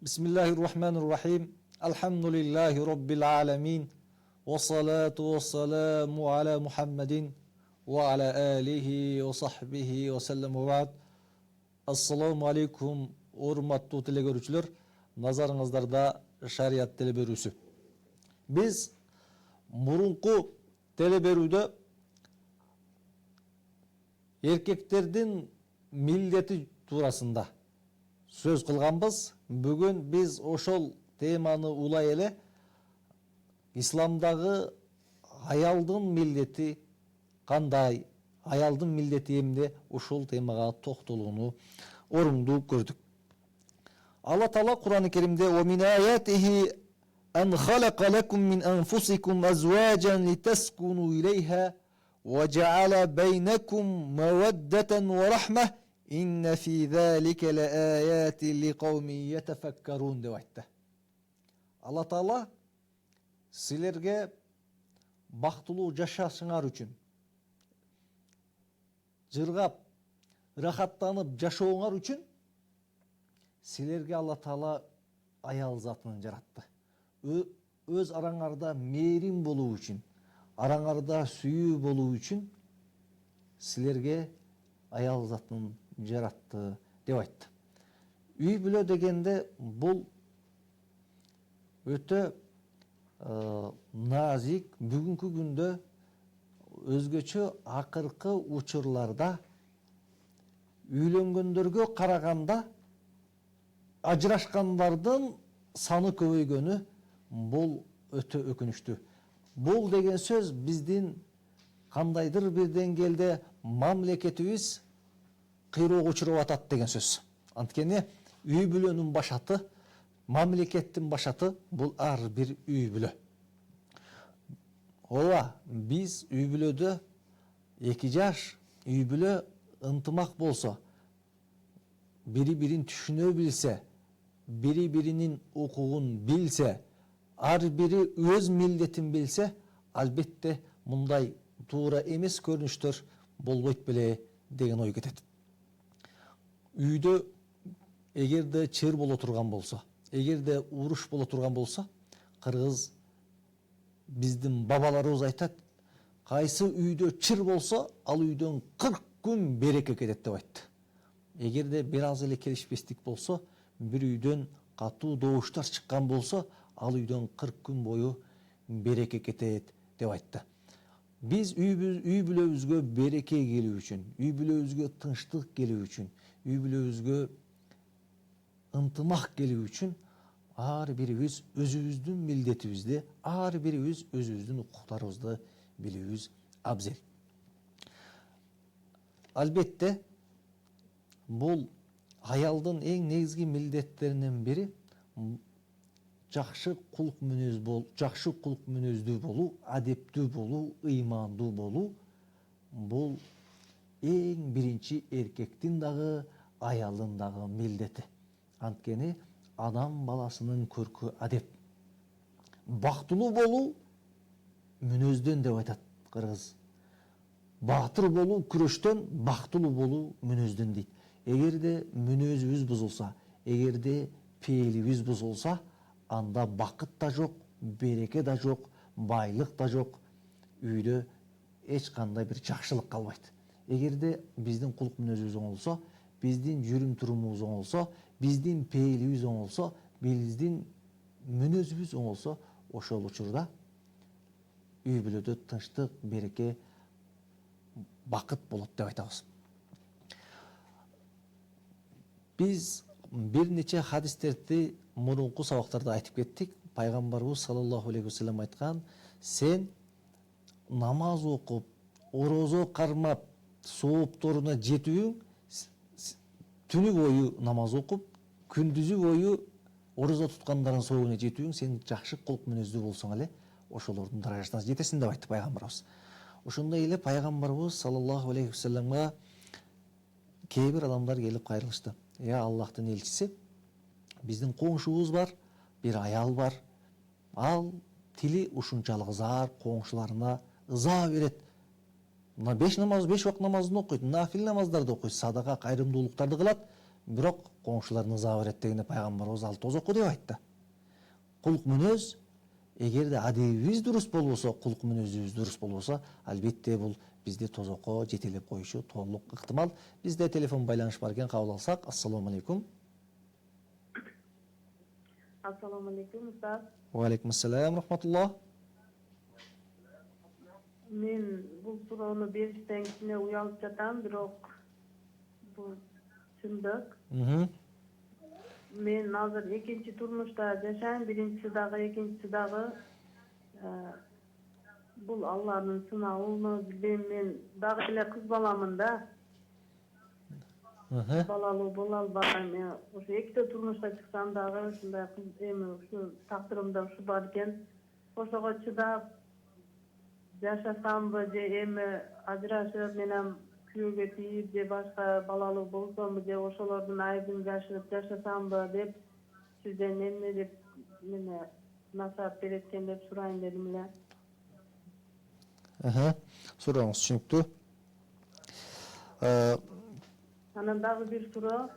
Bismillahirrahmanirrahim. Elhamdülillahi Rabbil alemin. Ve salatu ve selamu ala Muhammedin ve ala alihi ve sahbihi ve sellem ve ba'd. Assalamu alaikum, urmattu telegörüçüler. Nazarыңыздарда şariat teleberüsü. Biz murunku teleberüde erkekтердин милдети туурасында söz кылганбыз. Бүгүн биз ошол теманы улай эле исламдагы аялдын милдети кандай, аялдын милдети эмне, ушул темага токтолууну орундуу көрдүк. Алла Таала Кур'ан-ы Керимде "Ва мин аятихи an khalaqa lakum min anfusikum azwajan litaskunu ilayha ve ceale beynekum meveddeten ve rahmeh inne fi zalika laayatin liqaumin yetefekkerun" деп айтты. Алла Таала силерге бактылуу жашашыңар үчүн, жыргап, рахаттанып жашооңар үчүн силерге Алла Таала аял затын жаратты. Өз араңарда мээрим болуу үчүн, араңарда сүйүү болуу үчүн силерге аял затын жаратты деп айтты. Үй бүлө дегенде бул өтө назик, бүгүнкү күндө өзгөчө акыркы учурларда үйлөнгөндөргө караганда ажырашкандардын саны көбөйгөнү бул өтө өкүнүчтүү. Бул деген сөз биздин кандайдыр бир деңгээлде мамлекетибиз кыйроого учуруп атат деген сөз. Анткени үй бүлөнүн башаты, мамлекеттин башаты бул ар бир үй бүлө. Ооба, биз үй бүлөдө эки жаш үй бүлө ынтымак болсо, бири-бирин түшүнө билсе, бири-биринин укугун билсе, ар бири өз милдетин билсе, албетте мындай туура эмес көрүнүштөр болбойт беле деген ой кетет. Үйдө эгерде чыр боло турган болсо, эгерде уруш боло турган болсо, кыргыз биздин бабаларыбыз айтат, кайсы үйдө чыр болсо, ал үйдөн 40 күн береке кетет деп айтты. Эгерде бир аз эле келишпестик болсо, бир үйдөн катуу добуштар чыккан болсо, ал үйдөн 40 күн бою береке кетет деп айтты. Биз үй бүлөбүзгө береке келүү үчүн, үй бүлөбүзгө тынчтык келүү үчүн, үй бүлөбүзгө ынтымак келүү үчүн ар бирибиз өзүбүздүн милдетибизди, ар бирибиз өзүбүздүн укуктарыбызды билүүбүз абзел. Албетте бул аялдын эң негизги милдеттеринен бири жакшы кулк мүнөздүү болуу, адептүү болуу, ыймандуу болуу. Бул эң биринчи эркектин дагы, аялдын дагы милдети. Анткени адам баласынын көркү адеп. Бактылуу болуу мүнөздөн деп айтат кыргыз. Баатыр болуу күрөштөн, бактылуу болуу мүнөздөн дейт. Эгерде мүнөзүбүз бузулса, эгерде пээлибиз бузулса, анда бакыт да жок, береке да жок, байлык да жок, үйдө эч кандай бир жакшылык калбайт. Эгерде биздин кулк мүнөзүбүз оңолсо, биздин жүрүм турумубуз оңолсо, биздин пээлибиз оңолсо, биздин мүнөзүбүз оңолсо, ошол учурда үй бүлөдө тынчтык, береке, бакыт болот деп айтабыз. Биз бир нече хадистерди мурунку сабактарда айтып кеттик. Пайгамбарыбыз саллаллаху алейхи вассалам айткан: сен намаз окуп, орозо кармап, соопторуна жетүүң, түнү бою намаз окуп, күндүзү бою орозо туткандардын соогуна жетүүң, сен жакшы кулк мүнөздүү болсоң эле ошолордун даражасына жетесиң деп айтты пайгамбарыбыз. Ошондой эле пайгамбарыбыз саллаллаху алейхи вассаламга кээ бир адамдар келип кайрылышты. Аллахтын элчиси, биздин коңшубуз бар, бир аял бар. Ал тили ушунчалык зар, коңшуларына ыза берет. 5 вакыт намазын окуйт, нафил намаздарды окуйт, садака, кайрымдуулуктарды кылат, бирок коңшулар ыза берет дегенде пайгамбарыбыз ал тозокко деп айтты. Кулк мүнөз эгерде адебибиз дурус болбосо, кулк мүнөзүбүз дурус болбосо, албетте бул бизди тозокко жетелеп коюшу толук ыктымал. Бизде телефон байланыш бар экен, кабыл алсак. Ассаламу алейкум. Assalamu alaikum ustaz. Ва алейкум ассалам рахматуллах. Men bu so'rovni berishdan keyin uyalib jatam, biroq bu shundoq. Men hozir ikkinchi turmushda yashayman, birinchisi dag'i, ikkinchisi dag'i. Bu Allohning sinovini bilmayman, men dag'i ele qiz bolaman da. Balalı bo'lalbaman. Men o'sha ikkita turmushda chiqsam dag'i shunday qiz emas, shu taqdirimda shu bor ekan. O'shaga chidab yaşasamбы же эми ажырашып менен күйөөгө тийип же башка балалуу болсомбу же ошолордун айыбын жашырып жашасамбы деп сизден эмне деп мени насаат береткен деп сурайын дедим эле. Сурооңуз түшүнүктүү. Анан дагы бир суроо.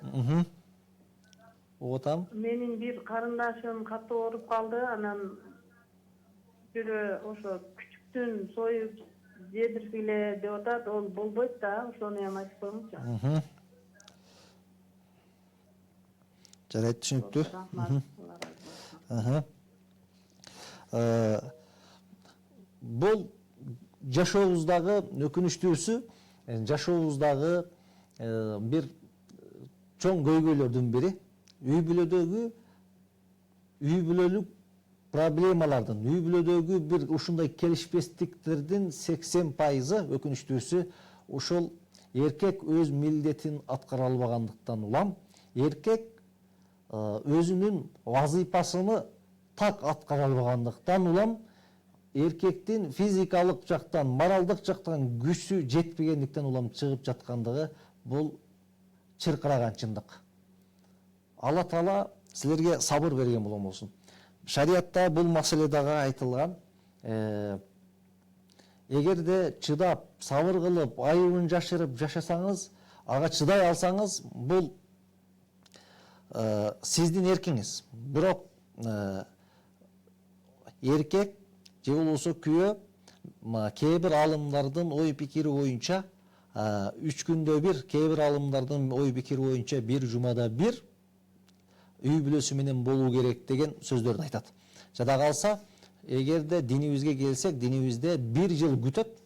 Угутам. Менин бир карындашым катуу ооруп калды. Анан бирөө ошо күчүктүн союп жедиргиле деп атат, ол болбойт да, ошону эми айтып коюңузчу. Жарайт, түшүнүктүү. Бул жашообуздагы өкүнүчтүүсү, жашообуздагы бир чоң көйгөйлөрдүн бири. Үй бүлөлүк проблемалардын, үй бүлөдөгү бир ушундай келишпестиктердин 80% өкүнүчтүүсү ушул эркек өз милдетин аткара албагандыктан улам, эркек өзүнүн вазыйпасыны так аткара албагандыктан улам, эркектин физикалык жактан, моралдык жактан күчү жетпегендиктен улам чыгып жаткандыгы бул чыркыраган чындык. Алла Таала силерге сабыр берген болсун. Шариатта бул маселе дагы айтылган. Эгерде чыдап, сабыр кылып, айыбын жашырып жашасаңыз, ага чыдай алсаңыз, бул сиздин эркиңиз. Бирок эркек же болбосо күйөө кээ бир аалымдардын ой пикири боюнча 3 күндө бир, кээ бир аалымдардын ой пикири боюнча 1 жумада 1 үй бүлөсү менен болуу керек деген сөздөрдү айтат. Жада калса, эгерде динибизге келсек, динибизде 1 жыл күтөт.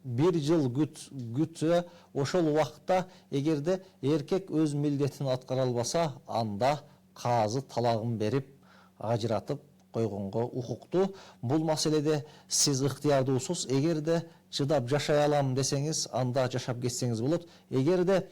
1 жыл күтсө, ошол убакытта эгерде эркек өз милдетин аткара албаса, анда казы талагын берип, ажыратып койгонго укуктуу. Бул маселеде сиз ыктыярдуусуз. Эгерде чыдап жашай алам десеңиз, анда жашап кетсеңиз болот. Эгерде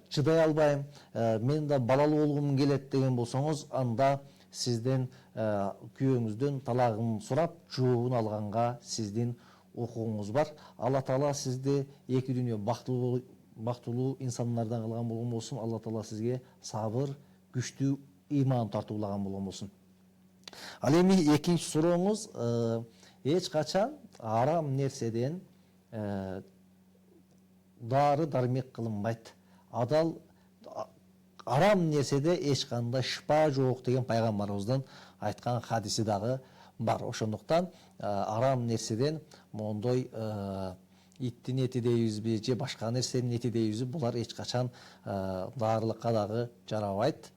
чыдай албайм, мен да балалуу болгум келет деген болсоңуз, анда сизден күйөөңүздөн талагын сурап, жообун алганга сиздин укугуңуз бар. Алла Таала сизди эки дүйнө бактылуу инсандардан кылган болгон болсун. Алла Таала сизге сабыр, күчтүү ыйман тартуулаган болгон болсун. Ал эми экинчи сурооңуз, эч качан арам нерседен дары дармек кылынбайт. Адал арам нерседе эч кандай шыпа жок деген пайгамбарыбыздын айткан хадиси дагы бар. Ошондуктан арам нерседен мондой иттин эти дейбизби же башка нерсенин эти дейбизби, булар эч качан даарылыкка дагы жарабайт.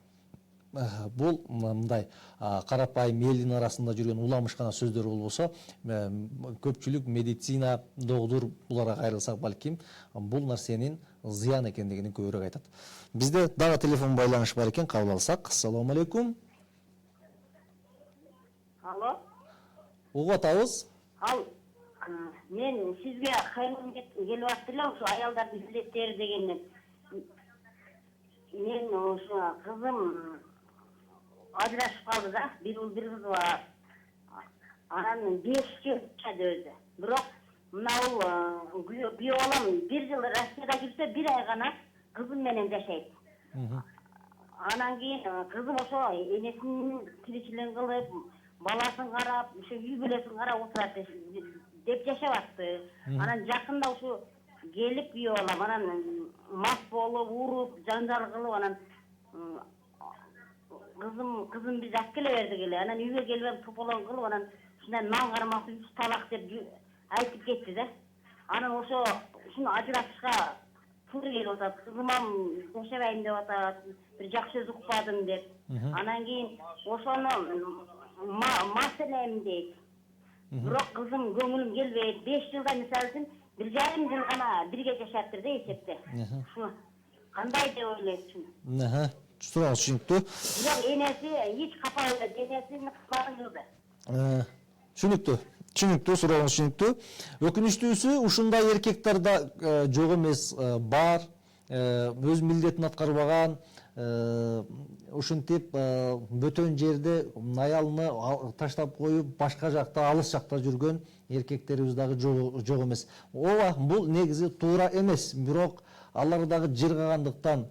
Бул мындай карапайым элдин арасында жүргөн уламышкана сөздөр болбосо, көпчүлүк медицина, доктор буларга кайрылсак балким, бул нерсенин зыян экендигин көбүрөөк айтат. Бизде дагы телефон байланыш бар экен, кабыл алсак. Ассаламу алейкум. Алло. Угуп атабыз. Ал мен сизге кайрылгым келип атты эле, ошо аялдардын милдеттери дегенден. Мен ошо кызым ажырашып калды да, бир уул бир кызы бар. Анан 5 жыл жашады өзү. Бирок мына күйөө балам 1 жыл Россияда жүрсө, 1 ай гана кызым менен жашайт. Анан кийин кызым ошо энесинин тиричилигин кылып, баласын карап, ошо үй бүлөсүн карап отурат деп жашабатты. Анан жакында ошо келип күйөө балам, анан мас болуп, уруп, жаңжал кылып, анан Kızım biz akkele verdi gele. Anan üye gelmem topolan kılıp anan şundan nan karması 3 talak dep aytıp ketti de. Anan oşo şunu ajırашышка turi kelip atat. Kızımam yaşabayım dep atat. Bir jakşı söz ukpadım dep. Anan keyin oşonu maselem deyt. Bирок kızım көңүлүм келбейт. 5 жылда мисалы үчүн 1,5 жыл гана бирге жашаптыр да эсепте. Шуну кандай деп ойлойт шуну. Сурагыңыз түшүнүктүү. Бирок энеси эч капабайт, энесини кызматын кылды. Түшүнүктүү, сурагыңыз түшүнүктүү. Өкүнүчтүүсү ушундай эркектер да жок эмес, бар. Өз милдетин аткарбаган, ушинтип бөтөн жерде аялын таштап коюп, башка жакта, алыс жакта жүргөн эркектерибиз дагы жок эмес. Ооба, бул негизи туура эмес, бирок алар дагы жыргагандыктан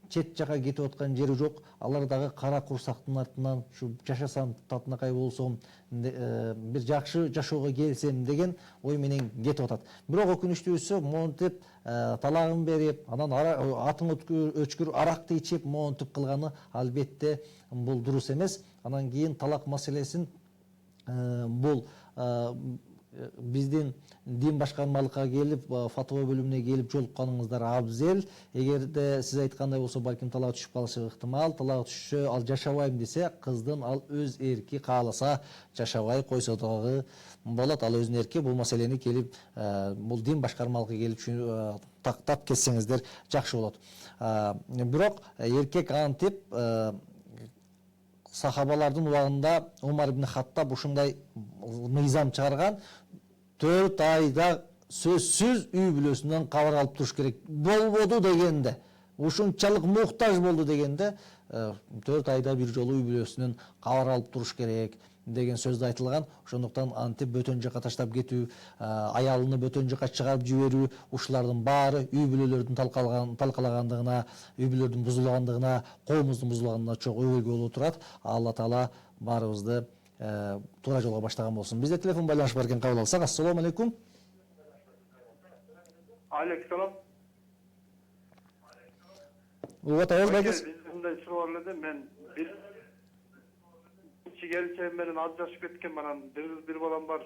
чет жака кетип аткан жери жок. Алар дагы кара курсактын артынан ушу жашасам татынакай болсом, бир жакшы жашоого келсем деген ой менен кетип атат. Бирок өкүнүчтүүсү монтип талагын берип, анан атын өчкүр аракты ичип, монтип кылганы албетте бул дурус эмес. Анан кийин талак маселесин бул биздин дин башкармалыкка келип, фатва бөлүмүнө келип жолукканыңыздар абзел. Эгерде сиз айткандай болсо, балким талак түшүп калышы ыктымал. Талак түшүшө, ал жашабайм десе, кыздын ал өз эрки, кааласа жашабай койсо дагы болот. Ал өзүнүн эрки. Бул маселени келип, бул дин башкармалыкка келип тактап кетсеңиздер жакшы болот. Бирок эркек антип сахабалардын убагында Умар ибн Хаттаб ушундай мыйзам чыгарган, 4 айда сөзсүз үй бүлөсүнөн кабар алып туруш керек. Болбоду дегенде, ушунчалык муктаж болду дегенде, 4 айда бир жолу үй бүлөсүнөн кабар алып туруш керек деген сөздө айтылган. Ошондуктан антип бөтөн жака таштап кетүү, аялыны бөтөн жака чыгарып жиберүү, ушулардын баары үй бүлөлөрдүн талкалагандыгына, үй бүлөлөрдүн бузулгандыгына, коомубуздун бузулгандыгына чоң өбөлгө болуп турат. Алла Таала баарыбызды туура жолго баштаган болсун. Бизде телефон байланыш бар экен, кабыл алсак. Ассалому алейкум. Алейкум. Вот, айылбайсыз. Мындай суроо бар эле, мен келчем менен ажырашып кеткен, анан бир балам бар.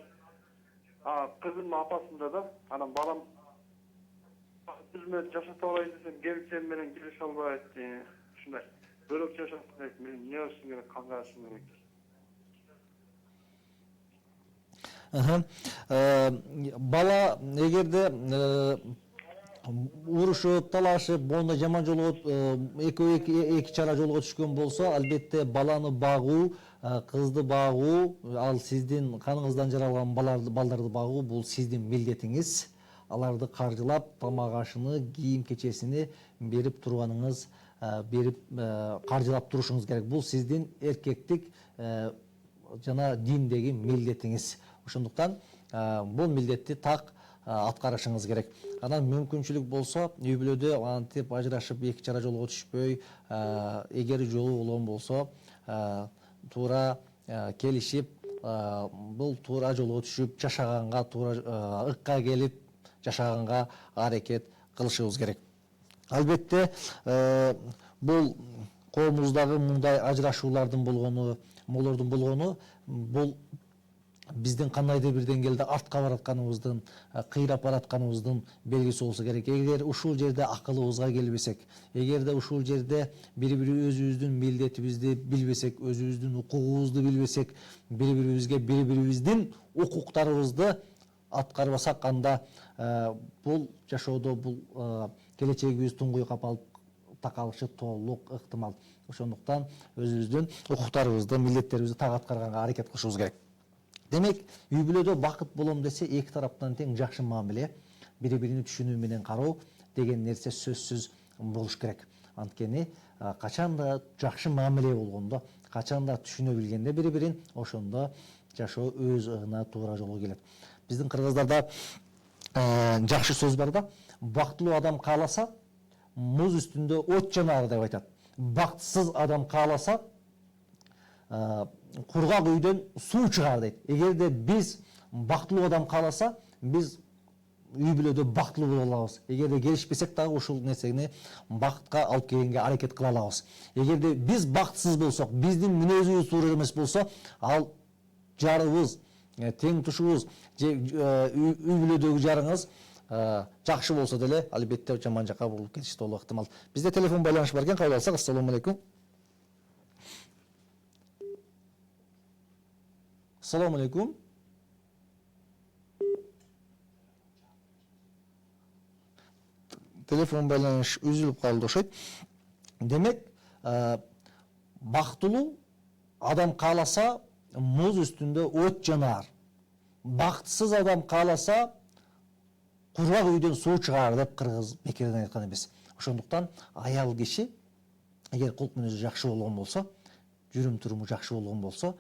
Кызым апасында да, анан балам биз менен жашата алайын десем, келчем менен келише албайт. Ушундай бөлөк жашасын дейт. Мен эмне кылышым керек, кандай кылышым керек? Бала эгерде урушуп, талашып, монда жаман жолго эки чара жолго түшкөн болсо, албетте баланы багуу, кызды багуу, ал сиздин каныңыздан жаралган балдарды багуу, бул сиздин милдетиңиз. Аларды каржылап, тамак ашыны, кийим кечесини берип турганыңыз, берип каржылап турушуңуз керек. Бул сиздин эркектик жана диндеги милдетиңиз. Ошондуктан бул милдетти так аткарышыңыз керек. Анан мүмкүнчүлүк болсо, үй бүлөдө антип ажырашып эки чара жолго түшпөй, эгер жолу болгон болсо, туура келишип, бул туура жолго түшүп, жашаганга, туура ыкка келип жашаганга аракет кылышыбыз керек. Албетте, бул коомубуздагы мындай ажырашуулардын болгону, молордун болгону, бул биздин кандайдыр бир деңгээлде артка баратканыбыздын, кыйрап баратканыбыздын белгиси болсо керек. Эгер ушул жерде акылыбызга келбесек, эгерде ушул жерде бири-бири өзүбүздүн милдетибизди билбесек, өзүбүздүн укугубузду билбесек, бири-бирибизге бири-бирибиздин укуктарыбызды аткарбасак, анда бул жашоодо бул келечегибиз туңгуйук алып такалышы толук ыктымал. Ошондуктан өзүбүздүн укуктарыбызды, милдеттерибизди так аткарганга аракет кылышыбыз керек. Демек, үй бүлөдө бакыт болом десе, эки тараптан тең жакшы мамиле, бири-бирини түшүнүү менен кароо деген нерсе сөзсүз болуш керек. Анткени качан да жакшы мамиле болгондо, качан да түшүнө билгенде бири-бирин, ошондо жашоо өз ыгына туура жолго келет. Биздин кыргыздарда жакшы сөз бар да, бактылуу адам кааласа, муз үстүндө от жанаар деп айтат. Бактысыз адам кааласа, кургак үйдөн суу чыгар дейт. Эгерде биз бактылуу адам кааласа, биз үй бүлөдө бактылуу боло алабыз. Эгерде келишпесек дагы ушул нерсени бакытка алып келгенге аракет кыла алабыз. Эгерде биз бактысыз болсок, биздин мүнөзүбүз туура эмес болсо, ал жарыбыз, тең тушубуз, үй бүлөдөгү жарыңыз жакшы болсо деле албетте жаман жакка бурулуп кетиши толук ыктымал. Бизде телефон байланыш бар экен, кабыл алсак. Ассалому алейкум. Ассалому алейкум. Телефон байланыш үзүлүп калды окшойт. Демек, бактылуу адам кааласа муз үстүндө от жанар. Бактысыз адам кааласа кургак үйдөн суу чыгаар деп кыргыз бекерден айткан эмес. Ошондуктан аял киши эгер кулк мүнөзү жакшы болгон болсо, жүрүм туруму жакшы болгон болсо,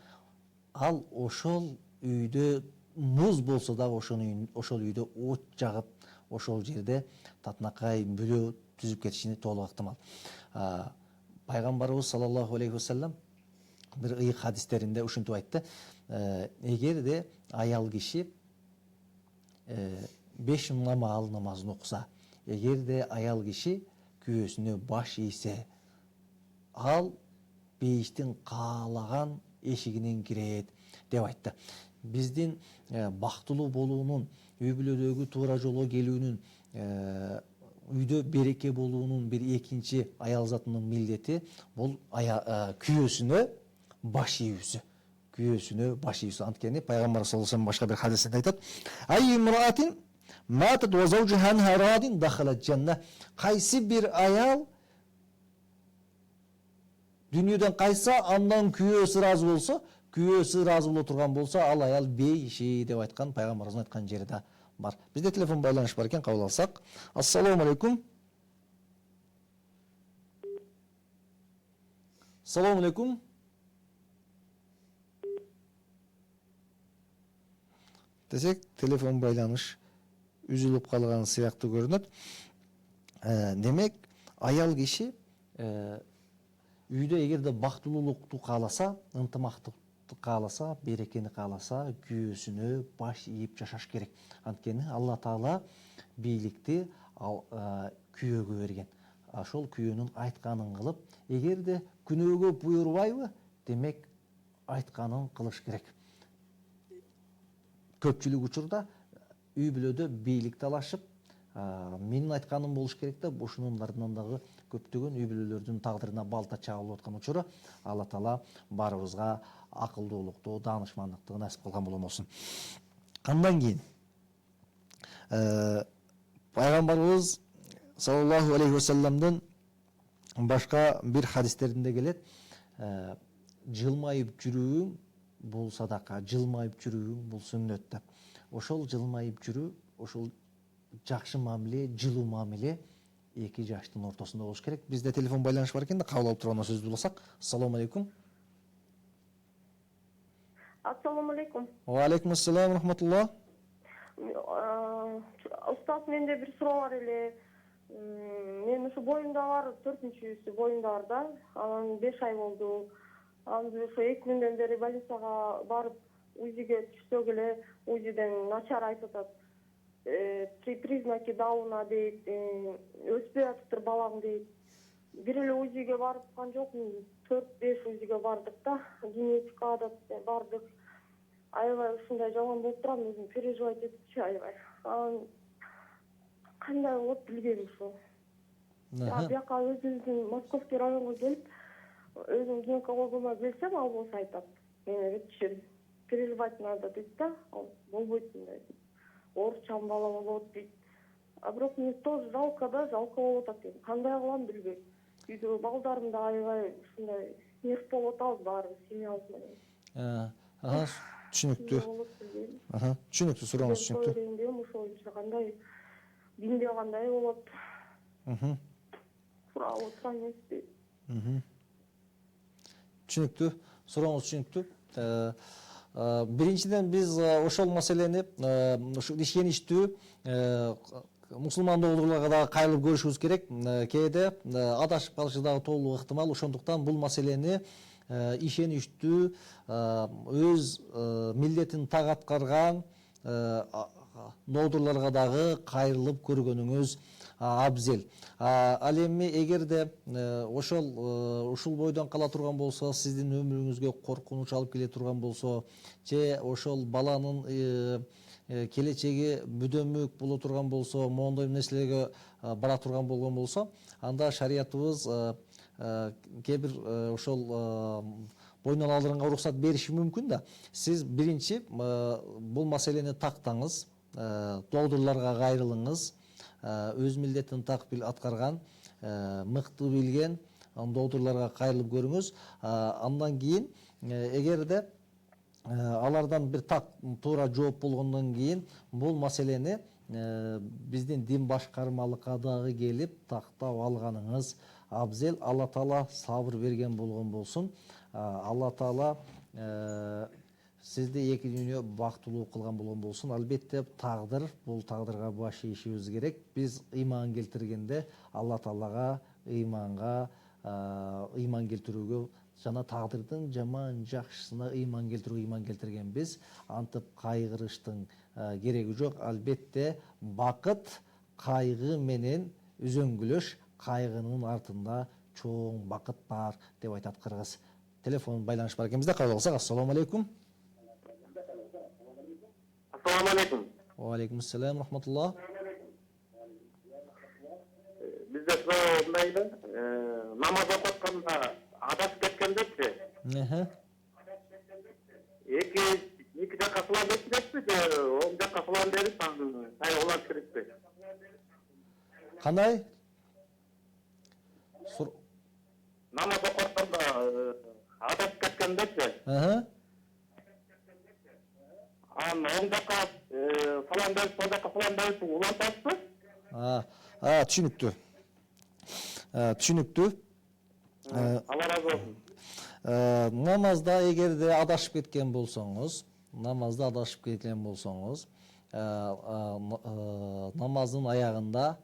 ал ошол үйдө муз болсо дагы ошол үйдө от жагып, ошол жерде татынакай бүлө түзүп кетишини толук ыктымал. Пайгамбарыбыз саллаллаху алейхи вассалам бир ыйык хадистеринде ушинтип айтты: эгерде аял киши 5 намаз намазын окуса, эгерде аял киши күйөөсүнө баш ийсе, ал бейиштин каалаган эшигинен кирет деп айтты. Биздин бактылуу болуунун, үй бүлөдөгү туура жолго келүүнүн, үйдө береке болуунун бир экинчи аял затынын милдети бул күйөөсүнө баш ийүүсү. Күйөөсүнө баш ийүүсү. Анткени пайгамбар саллаллаху алейхи вассалам башка бир хадисинде айтат: "Ай имраатин матат ва заужуха анха радин дахалат жанна". Кайсы бир аял дүнүйөдөн кайса, андан күйөөсү ыраазы болсо, күйөөсү ыраазы боло турган болсо, ал аял бейиши деп айткан пайгамбарыбыздын айткан жери да бар. Бизде телефон байланыш бар экен, кабыл алсак. Ассалому алейкум. Ассалому алейкум. Десек, телефон байланыш үзүлүп калган сыяктуу көрүнөт. Демек, аял киши үйдө эгерде бактылуулукту кааласа, ынтымактыкты кааласа, берекени кааласа, күйөөсүнө баш ийип жашаш керек. Анткени Алла Таала бийликти күйөөгө берген. Ошол күйөөнүн айтканын кылып, эгерде күнөөгө буйрубайбы, демек айтканын кылыш керек. Көпчүлүк учурда үй бүлөдө бийлик талашып, менин айтканым болуш керек деп, ушунун артынан дагы көптөгөн үй бүлөлөрдүн тагдырына балта чабылып аткан учуру Алла Таала баарыбызга акылдуулукту, даанышмандыкты насип кылган болсун. Андан кийин пайгамбарыбыз саллаллаху алейхи вассаламдын башка бир хадистеринде келет: жылмайып жүрүүң бул садака, жылмайып жүрүүң бул сүннөт деп. Ошол жылмайып жүрүү, ошол жакшы мамиле, жылуу мамиле эки жаштын ортосунда болуш керек. Бизде телефон байланыш бар экен да, кабыл алып турган сөз булсак. Ассалому алейкум. Ассаламу алейкум. Ва алейкум ассалам рахматуллах. Устаз, менде бир суроо бар эле. Мен ушу боюмда бар, 4-үчүсү боюмда бар да. Анан 5 ай болду. Анан ушу 2 күндөн бери больницага барып, УЗИге түшсөк эле, УЗИден начар айтып атат. Три признаки Дауна дейт, өспөй атыптыр балаң дейт. Бир эле УЗИге барып жокмун, 4-5 УЗИге бардык да, генетикага да бардык. Аябай ушундай жаман болуп турам, өзүм переживать этипчи аябай. Кандай болот билбейм ушу. Бияка өзүбүздүн Московский районго келип, өзүм гинекологума келсем, ал болсо айтат: "Мен переживать надо" дейт да, болбойт мындай. Орчан балама болот дейт. Бирок мне тоже жалко болуп атат. Кандай кылам билбейм. Үйдө балдарым да аябай ушундай нерв болуп атабыз баарыбыз семьябыз менен. Түшүнүктүү. Түшүнүктүү, сурооңуз түшүнүктүү. Мен ошол үчүн кандай динде кандай болот? Сурап отурам эмеспи. Түшүнүктүү, сурооңуз түшүнүктүү. Биринчиден биз ошол маселени, ушу ишеничтүү мусулмандууларга дагы кайрылып көрүшүбүз керек. Кээде адашып калышы дагы толук ыктымал. Ошондуктан бул маселени ишеничтүү, өз милдетин так аткарган доодурларга дагы кайрылып көргөнүңүз абзел. Ал эми эгерде ушул бойдон кала турган болсо, сиздин өмүрүңүзгө коркунуч алып келе турган болсо, же ошол баланын келечеги бүдөмүк боло турган болсо, моундай нерселерге бара турган болгон болсо, анда шариятыбыз кээ бир ошол бойнон алдырганга уруксат бериши мүмкүн да. Сиз биринчи бул маселени тактаңыз, доодурларга кайрылыңыз, өз милдетин так аткарган, мыкты билген доодурларга кайрылып көрүңүз. Андан кийин эгерде алардан бир так туура жооп болгондон кийин бул маселени биздин дин башкармалыкка дагы келип тактап алганыңыз абзел. Алла Таала сабыр берген болгон болсун. Алла Таала сизди эки дүйнө бактылуу кылган болгон болсун. Албетте тагдыр, бул тагдырга баш ийишибиз керек. Биз ыйман келтиргенде Алла Таалага ыйман келтирүүгө жана тагдырдын жаман жакшысына ыйман келтиргенбиз. Антып кайгырыштын кереги жок. Албетте бакыт кайгы менен үзөңгүлөш, кайгынын артында чоң бакыт бар деп айтат кыргыз. Телефон байланыш бар экенбизде, кабыл алсак. Ассаламу алейкум. Ассаламу алейкум. Ва алейкум ассалам рахматуллах. Бизде мындай да, намаз окутканда адашып кеткендечи. Эки жакка салам берип кетпи, же оң жакка салам берип, тай улап керекпи? Кандай? Намаз окутканда адашып кеткендечи. Оң жакка салам берип, сол жакка салам берип улантасызбы? Түшүнүктүү. Түшүнүктүү. Алла разы болсун. Намазда эгерде адашып кеткен болсоңуз, намаздын аягында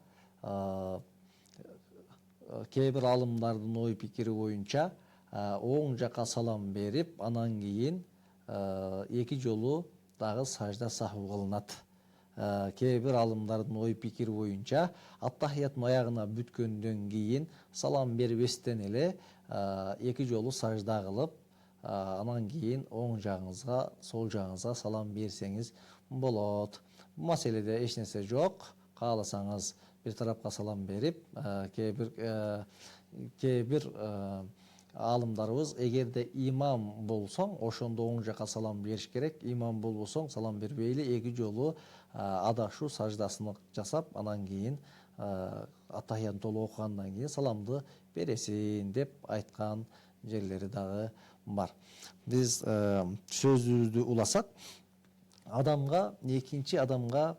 кээ бир алымдардын ой пикири боюнча оң жакка салам берип, анан кийин эки жолу дагы сажда саху кылынат. Кээ бир алымдардын ой пикири боюнча аттахияттын аягына бүткөндөн кийин салам бербестен эле эки жолу сажда кылып, анан кийин оң жагыңызга, сол жагыңызга салам берсеңиз болот. Бул маселеде эч нерсе жок. Кааласаңыз бир тарапка салам берип, кээ бир алымдарыбыз эгерде имам болсоң, ошондо оң жакка салам бериш керек. Имам болбосоң, салам бербейли, эки жолу адашуу саждасын жасап, анан кийин аттахиятын толук окугандан кийин саламды бересин деп айткан жерлери дагы бар. Биз сөзүбүздү уласак, экинчи адамга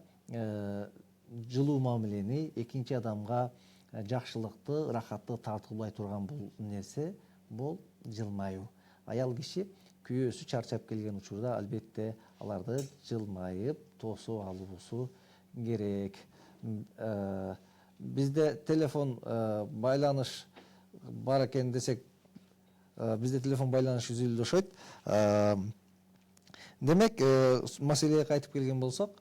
жылуу мамилени, экинчи адамга жакшылыкты, рахатты тартуулай турган бул нерсе, бул жылмаюу. Аял киши күйөөсү чарчап келген учурда албетте аларды жылмайып тосуп алуусу керек. Бизде телефон байланыш бар экен десек, бизде телефон байланыш үзүлдү окшойт. Демек, маселеге кайтып келген болсок,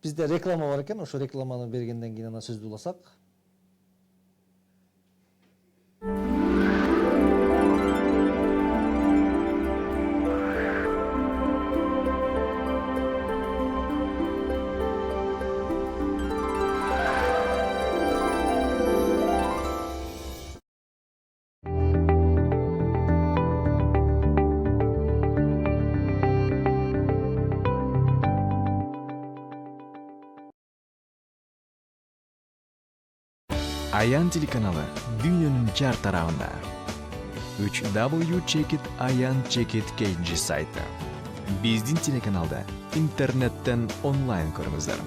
бизде реклама бар экен, ошо рекламаны бергенден кийин ана сөздү уласак. Аян телеканалы дүйнөнүн жар тарабында. 3W Check It Аян Check It KG сайты. Биздин телеканалда интернеттен онлайн көрүңүздөр.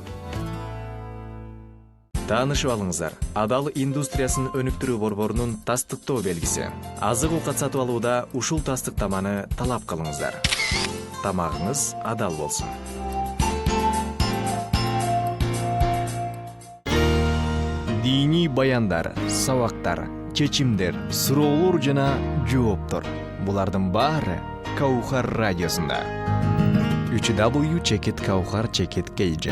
Таанышып алыңыздар. Адал индустриясын өнүктүрүү борборунун тастыктоо белгиси. Азык оокат сатып алууда ушул тастыктаманы талап кылыңыздар. Тамагыңыз адал болсун. Dini баяндар, сабактар, чечимдер, суроолор жана жооптор. Булардын баары Каухар радиосунда. www.kawhar.kg.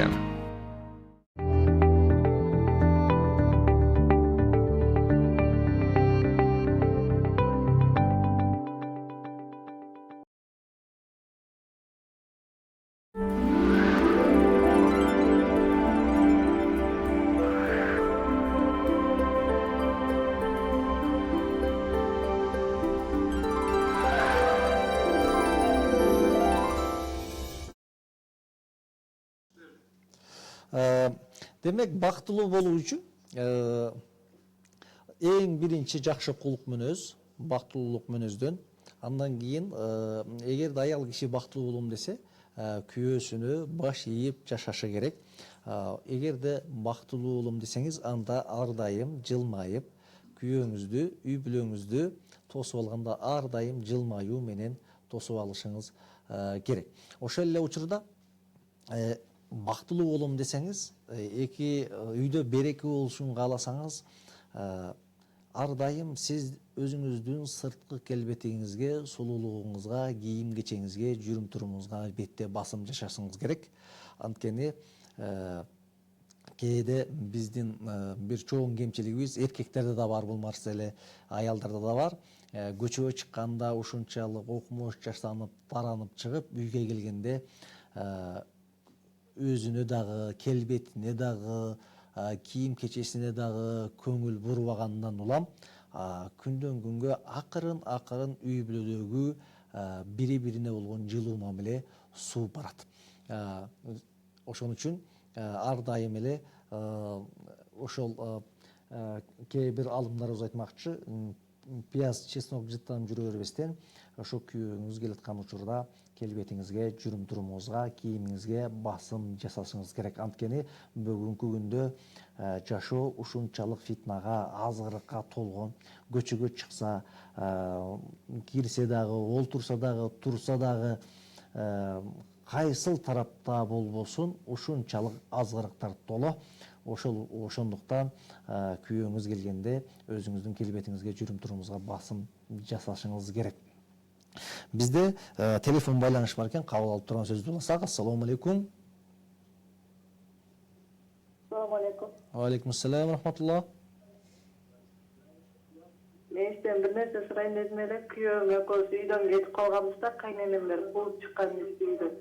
Demek бактылуу болуу үчүн эң биринчи жакшы кулук мүнөз, бактылуулук мүнөздөн. Андан кийин эгерде аял киши бактылуу болом десе, күйөөсүнө баш ийип жашашы керек. Эгерде бактылуу болом десеңиз, анда ар дайым жылмайып, күйөөңүздү, үй бүлөңүздү тосуп алганда ар дайым жылмаюу менен тосуп алышыңыз керек. Ошол эле учурда бактылуу болом десеңиз, эки үйдө береке болушун кааласаңыз, ар дайым сиз өзүңүздүн сырткы келбетиңизге, сулуулугуңузга, кийим кечеңизге, жүрүм турумуңузга албетте басым жашашыңыз керек. Анткени кээде биздин бир чоң кемчилигибиз, эркектерде да бар бул нерсе эле, аялдарда да бар. Көчөгө чыкканда ушунчалык окмош жаштанып, таранып чыгып, үйгө келгенде өзүнө дагы, келбетине дагы, кийим кечесине дагы көңүл бурбагандан улам күндөн күнгө акырын үй бүлөдөгү бири-бирине болгон жылуу мамиле сууп барат. Ошон үчүн ар дайым эле ошол кээ бир алымдарыбыз айтмакчы, пияз, чеснок жыттанып жүрө бербестен, ошо күйөөңүз келаткан учурда келбетиңизге, жүрүм турумуңузга, кийимиңизге басым жасашыңыз керек. Анткени бүгүнкү күндө жашоо ушунчалык фитнага, азгырыкка толгон. Көчөгө чыкса, кирсе дагы, олтурса дагы, турса дагы, кайсыл тарапта болбосун ушунчалык азгырыктар толо. Ошондуктан күйөөңүз келгенде өзүңүздүн келбетиңизге, жүрүм турумуңузга басым жасашыңыз керек. Бизде телефон байланыш бар экен, кабыл алып турган сөздү уласак. Ассаламу алейкум. Assalomu alaykum. Алейкум ассалам рахматуллах. Мен сизден бир нерсе сурайын дедим эле. Күйөөм экөөбүз үйдөн кетип калганбыз да, кайненемдер кууп чыккан үйдөн.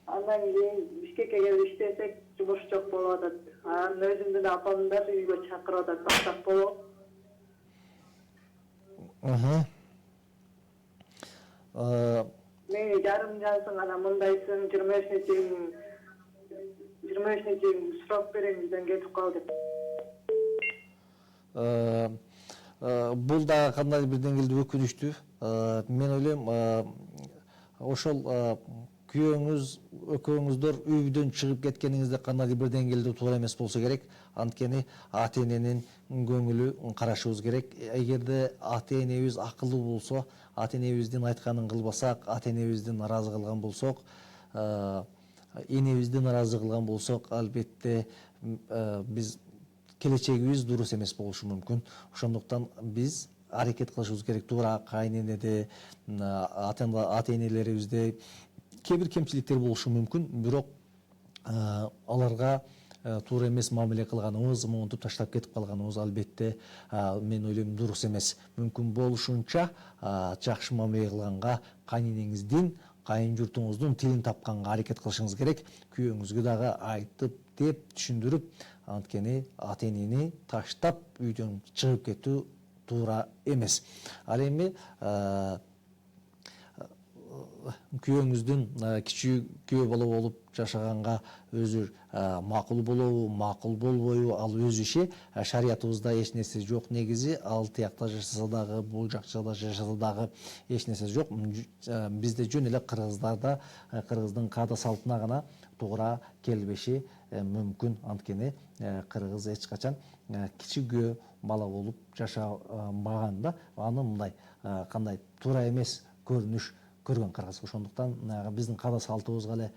Андан кийин Бишкекке келип иштесек, жумуш жок болуп атат. Анан өзүмдүн апамды да үйгө чакырып атат, бактап болобу? Мени жарым жансың, анан мындайсың, 23-нчи срок берем, үйдөн кетип кал деп. Бул да кандай бир деңгээлде өкүнүчтүү. Мен ойлойм, ошол күйөөңүз, экөөңүздөр үйдөн чыгып кеткениңизде кандайдыр бир деңгээлде туура эмес болсо керек. Анткени ата эненин көңүлү карашыбыз керек. Эгерде ата энебиз акылдуу болсо, ата энебиздин айтканын кылбасак, ата энебизди наразы кылган болсок, энебизди наразы кылган болсок, албетте биз келечегибиз дурус эмес болушу мүмкүн. Ошондуктан биз аракет кылышыбыз керек. Туура кайненеде, ата энелерибизде кээ бир кемчиликтер болушу мүмкүн, бирок аларга туура эмес мамиле кылганыбыз, монтуп таштап кетип калганыбыз албетте мен ойлойм дурус эмес. Мүмкүн болушунча жакшы мамиле кылганга, кайненеңиздин, кайын журтуңуздун тилин тапканга аракет кылышыңыз керек. Күйөөңүзгө дагы айтып, деп, түшүндүрүп, анткени ата энени таштап үйдөн чыгып кетүү туура эмес. Ал эми күйөөңүздүн кичүү күйөө бала болуп жашаганга өзү макул болобу, макул болбойбу, ал өз иши. Шариятыбызда эч нерсе жок негизи. Ал тиякта жашаса дагы, бул жакчада жашаса дагы эч нерсе жок. Бизде жөн эле кыргыздарда, кыргыздын каада салтына гана туура келбеши мүмкүн. Анткени кыргыз эч качан кичүү бала болуп жашабаган да. Аны мындай кандай туура эмес көрүнүш көргөн кыргыз. Ошондуктан биздин каада салтыбызга эле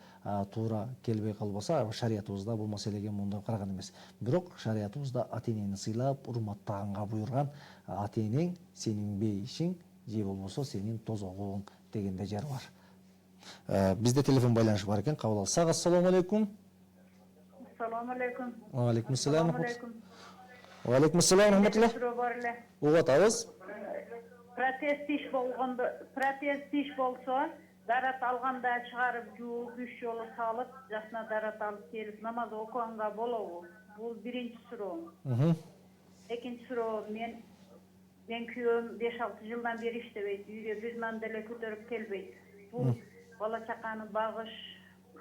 туура келбей калбаса, шариятыбызда бул маселеге мондой караган эмес. Бирок шариятыбызда ата энени сыйлап, урматтаганга буйруган. Ата энең сенин бейишиң же болбосо сенин тозогуң деген де жер бар. Бизде телефон байланышы бар екен, кабыл алсак. Ассаламу алейкум. Assalomu alaykum. Алейкум ассалам. Assalomu alaykum. Алейкум ассалам рахматуллах. Suro bor эле. Угат абыз. Protest iş bolsa, darat alganda çıgarıp juup 3 yolu salıp, jasna darat alıp kelip namaz okuganga bolobу. Bu birinci suro. Ekinci suro, men kүйөөм 5-6 жылдан beri иштебейт, үйгө bir nanda эле көтөрүп келбейт. Bu bala çakanı bagış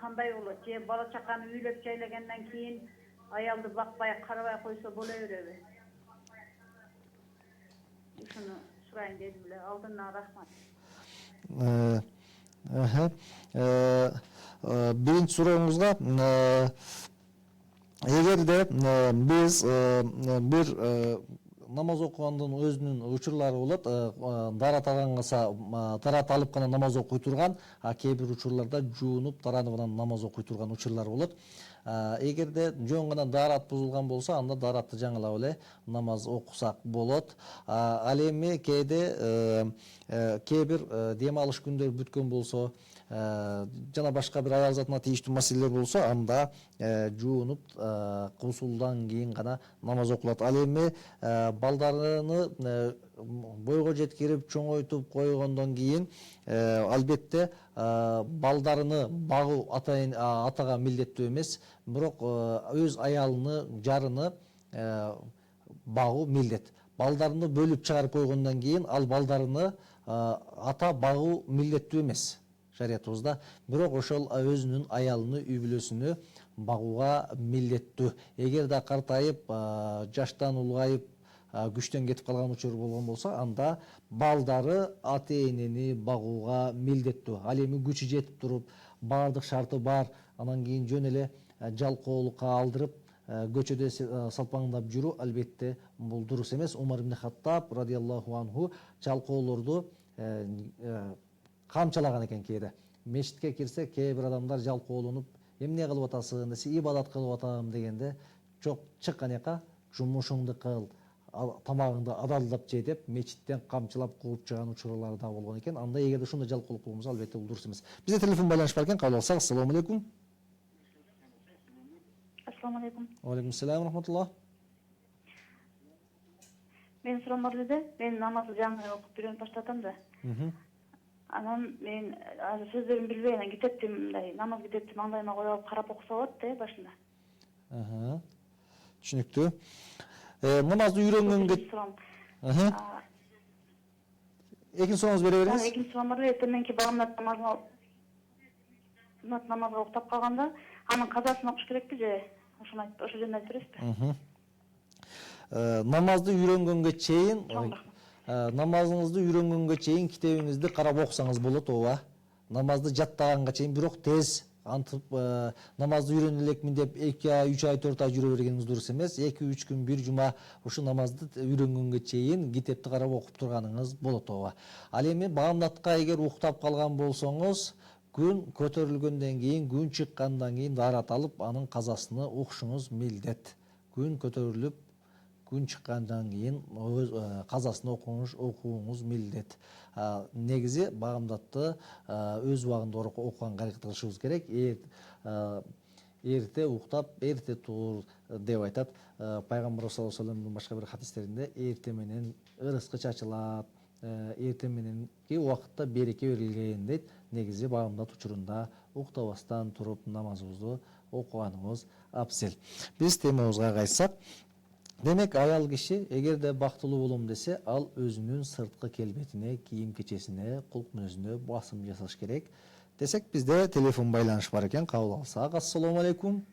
kандай болот? Же bala çakanı üylöp жайлagендан кийин ayalды bakpay, карабай койсо боло береби? Ушуну сурайын дедим эле. Алдынан рахмат. Birinci soruңузга эгерде биз bir намаз окугандын өзүнүн учурлары болот, дарат алып гана намаз окуй турган, а кээ бир учурларда жуунуп, таранып анан намаз окуй турган учурлар болот. Эгерде жөн гана дарат бузулган болсо, анда даратты жаңылап эле намаз окусак болот. Ал эми кээ бир дем алыш күндөр бүткөн болсо, жана башка бир аял затына тийиштүү маселелер болсо, анда жуунуп, кусулдан кийин гана намаз окулат. Ал эми балдарыны бойго жеткирип, чоңойтуп койгондон кийин албетте балдарыны багуу атага милдеттүү эмес, бирок өз аялыны, жарыны багуу милдет. Балдарыны бөлүп чыгарып койгондон кийин ал балдарыны ата багуу милдеттүү эмес шариятыбызда, бирок ошол өзүнүн аялыны, үй бүлөсүнү багууга милдеттүү. Эгерде картайып, жаштан улгайып, күчтөн кетип калган учур болгон болсо, анда балдары ата-энени багууга милдеттүү. Ал эми күчү жетип туруп, баардык шарты бар, анан кийин жөн эле жалкоолукка алдырып, көчөдө салпаңдап жүрүү албетте бул дурус эмес. Умар ибн Хаттаб радиаллаху анху жалкоолорду камчалаган экен кээде. Мешитке кирсе, кээ бир адамдар жалкоолонуп, эмне кылып атасың десе, ибадат кылып атам дегенде, жок, чык канека, жумушуңду кыл, тамагыңды адалдап же деп мечиттен камчылап кууп чыган учурлар да болгон экен. Анда эгерде ушундай жалкоолук болсо, албетте бул дурус эмес. Бизде телефон байланыш бар экен, кабыл алсак. Ассаламу алейкум. Assalamu alaikum. Алейкум ассалам рахматуллах. Men suram бар эле. Мен намазды жаңы окуп үйрөнүп баштадым да. Анан мен азыр сөздөрүн билбей, анан китепти мындай намаз китепти маңдайыма коюп алып карап окуса болот да башында. Түшүнүктүү. Намазды үйрөнгөнгө экинчи сурооңузду бере бериңиз. Экинчи сурам бар эле. Эртеменки багамдат намазга уктап калганда, анын казасын окуш керекпи же? Ошону айтып, ошо жөнүндө айтып бересизби? Намазды үйрөнгөнгө чейин, намазыңызды үйрөнгөнгө чейин китебиңизди карап окусаңыз болот, ооба. Намазды жаттаганга чейин, бирок тез антып намазды үйрөнө элекмин деп 2 ай, 3 ай, 4 ай жүрө бергениңиз дурус эмес. 2-3 күн, 1 жума ушу намазды үйрөнгөнгө чейин китепти карап окуп турганыңыз болот, ооба. Ал эми багамдатка эгер уктап калган болсоңуз, күн көтөрүлгөндөн кийин, күн чыккандан кийин дарат алып, анын казасыны окушуңуз милдет. Күн көтөрүлүп, күн чыккандан кийин казасын окууңуз милдет. Негизи багамдатты өз убагында окуганга аракет кылышыбыз керек. Эрте уктап, эрте тур деп айтат. Пайгамбар саллаллаху алейхи вассаламдын башка бир хадистеринде эрте менен ырыскы чачылат, эрте мененки убакытта береке берилген дейт. Негизи багамдат учурунда уктабастан туруп намазыбызды окуганыбыз абзел. Биз темабызга кайтсак, демек аял киши эгерде бактылуу болом десе, ал өзүнүн сырткы келбетине, кийим кечесине, кулк мүнөзүнө басым жасаш керек десек, бизде телефон байланыш бар экен, кабыл алсак. Ассаламу алейкум.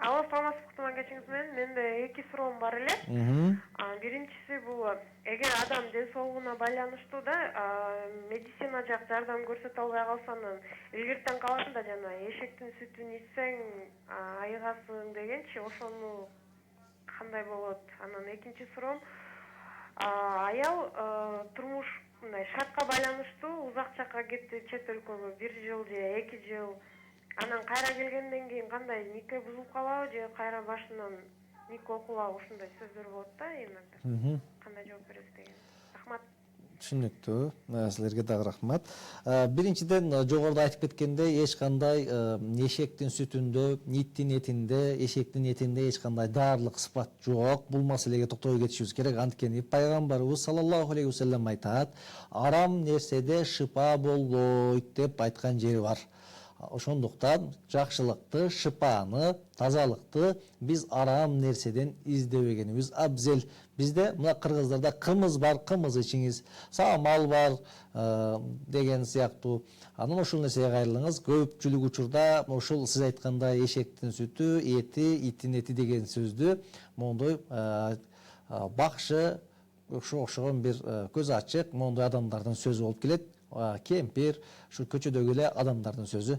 Алло, саламатсызбы, кутман кечиңиз менен. Менде 2 суроом бар эле. Биринчиси бул, эгер адам ден соолугуна байланыштуу да, медицина жак жардам көрсөтө албай калса, анан илгертен калат да, жана эшектин сүтүн ичсең айыгасың дегенчи, ошону кандай болот? Анан экинчи суроом, аял турмуш мындай шартка байланыштуу узак жакка кетти, чет өлкөгө 1 жыл же 2 жыл. Анан кайра келгенден кийин кандай нике бузулуп калабы же кайра башынан нике окулабы, ушундай сөздөр болот да иногда. Кандай жооп бересиз деген. Рахмат. Түшүнүктүү. Силерге дагы рахмат. Биринчиден жогоруда айтып кеткендей, эч кандай эшектин сүтүндө, иттин этинде, эшектин этинде эч кандай даарылык сыпат жок. Бул маселеге токтобой кетишибиз керек. Анткени пайгамбарыбыз саллаллаху алейхи вассалам айтат, арам нерседе шыпа болбойт деп айткан жери бар. Ошондуктан жакшылыкты, шыпаны, тазалыкты биз арам нерседен издебегенибиз абзел. Бизде мына кыргыздарда кымыз бар, кымыз ичиңиз, самал бар деген сыяктуу. Анан ушул нерсеге кайрылыңыз. Көпчүлүк учурда ушул сиз айткандай эшектин сүтү, эти, иттин эти деген сөздү мондой бакшы окшогон бир көз ачык мондой адамдардын сөзү болуп келет. Кемпир, şu көчөдөгү эле адамдардын сөзү.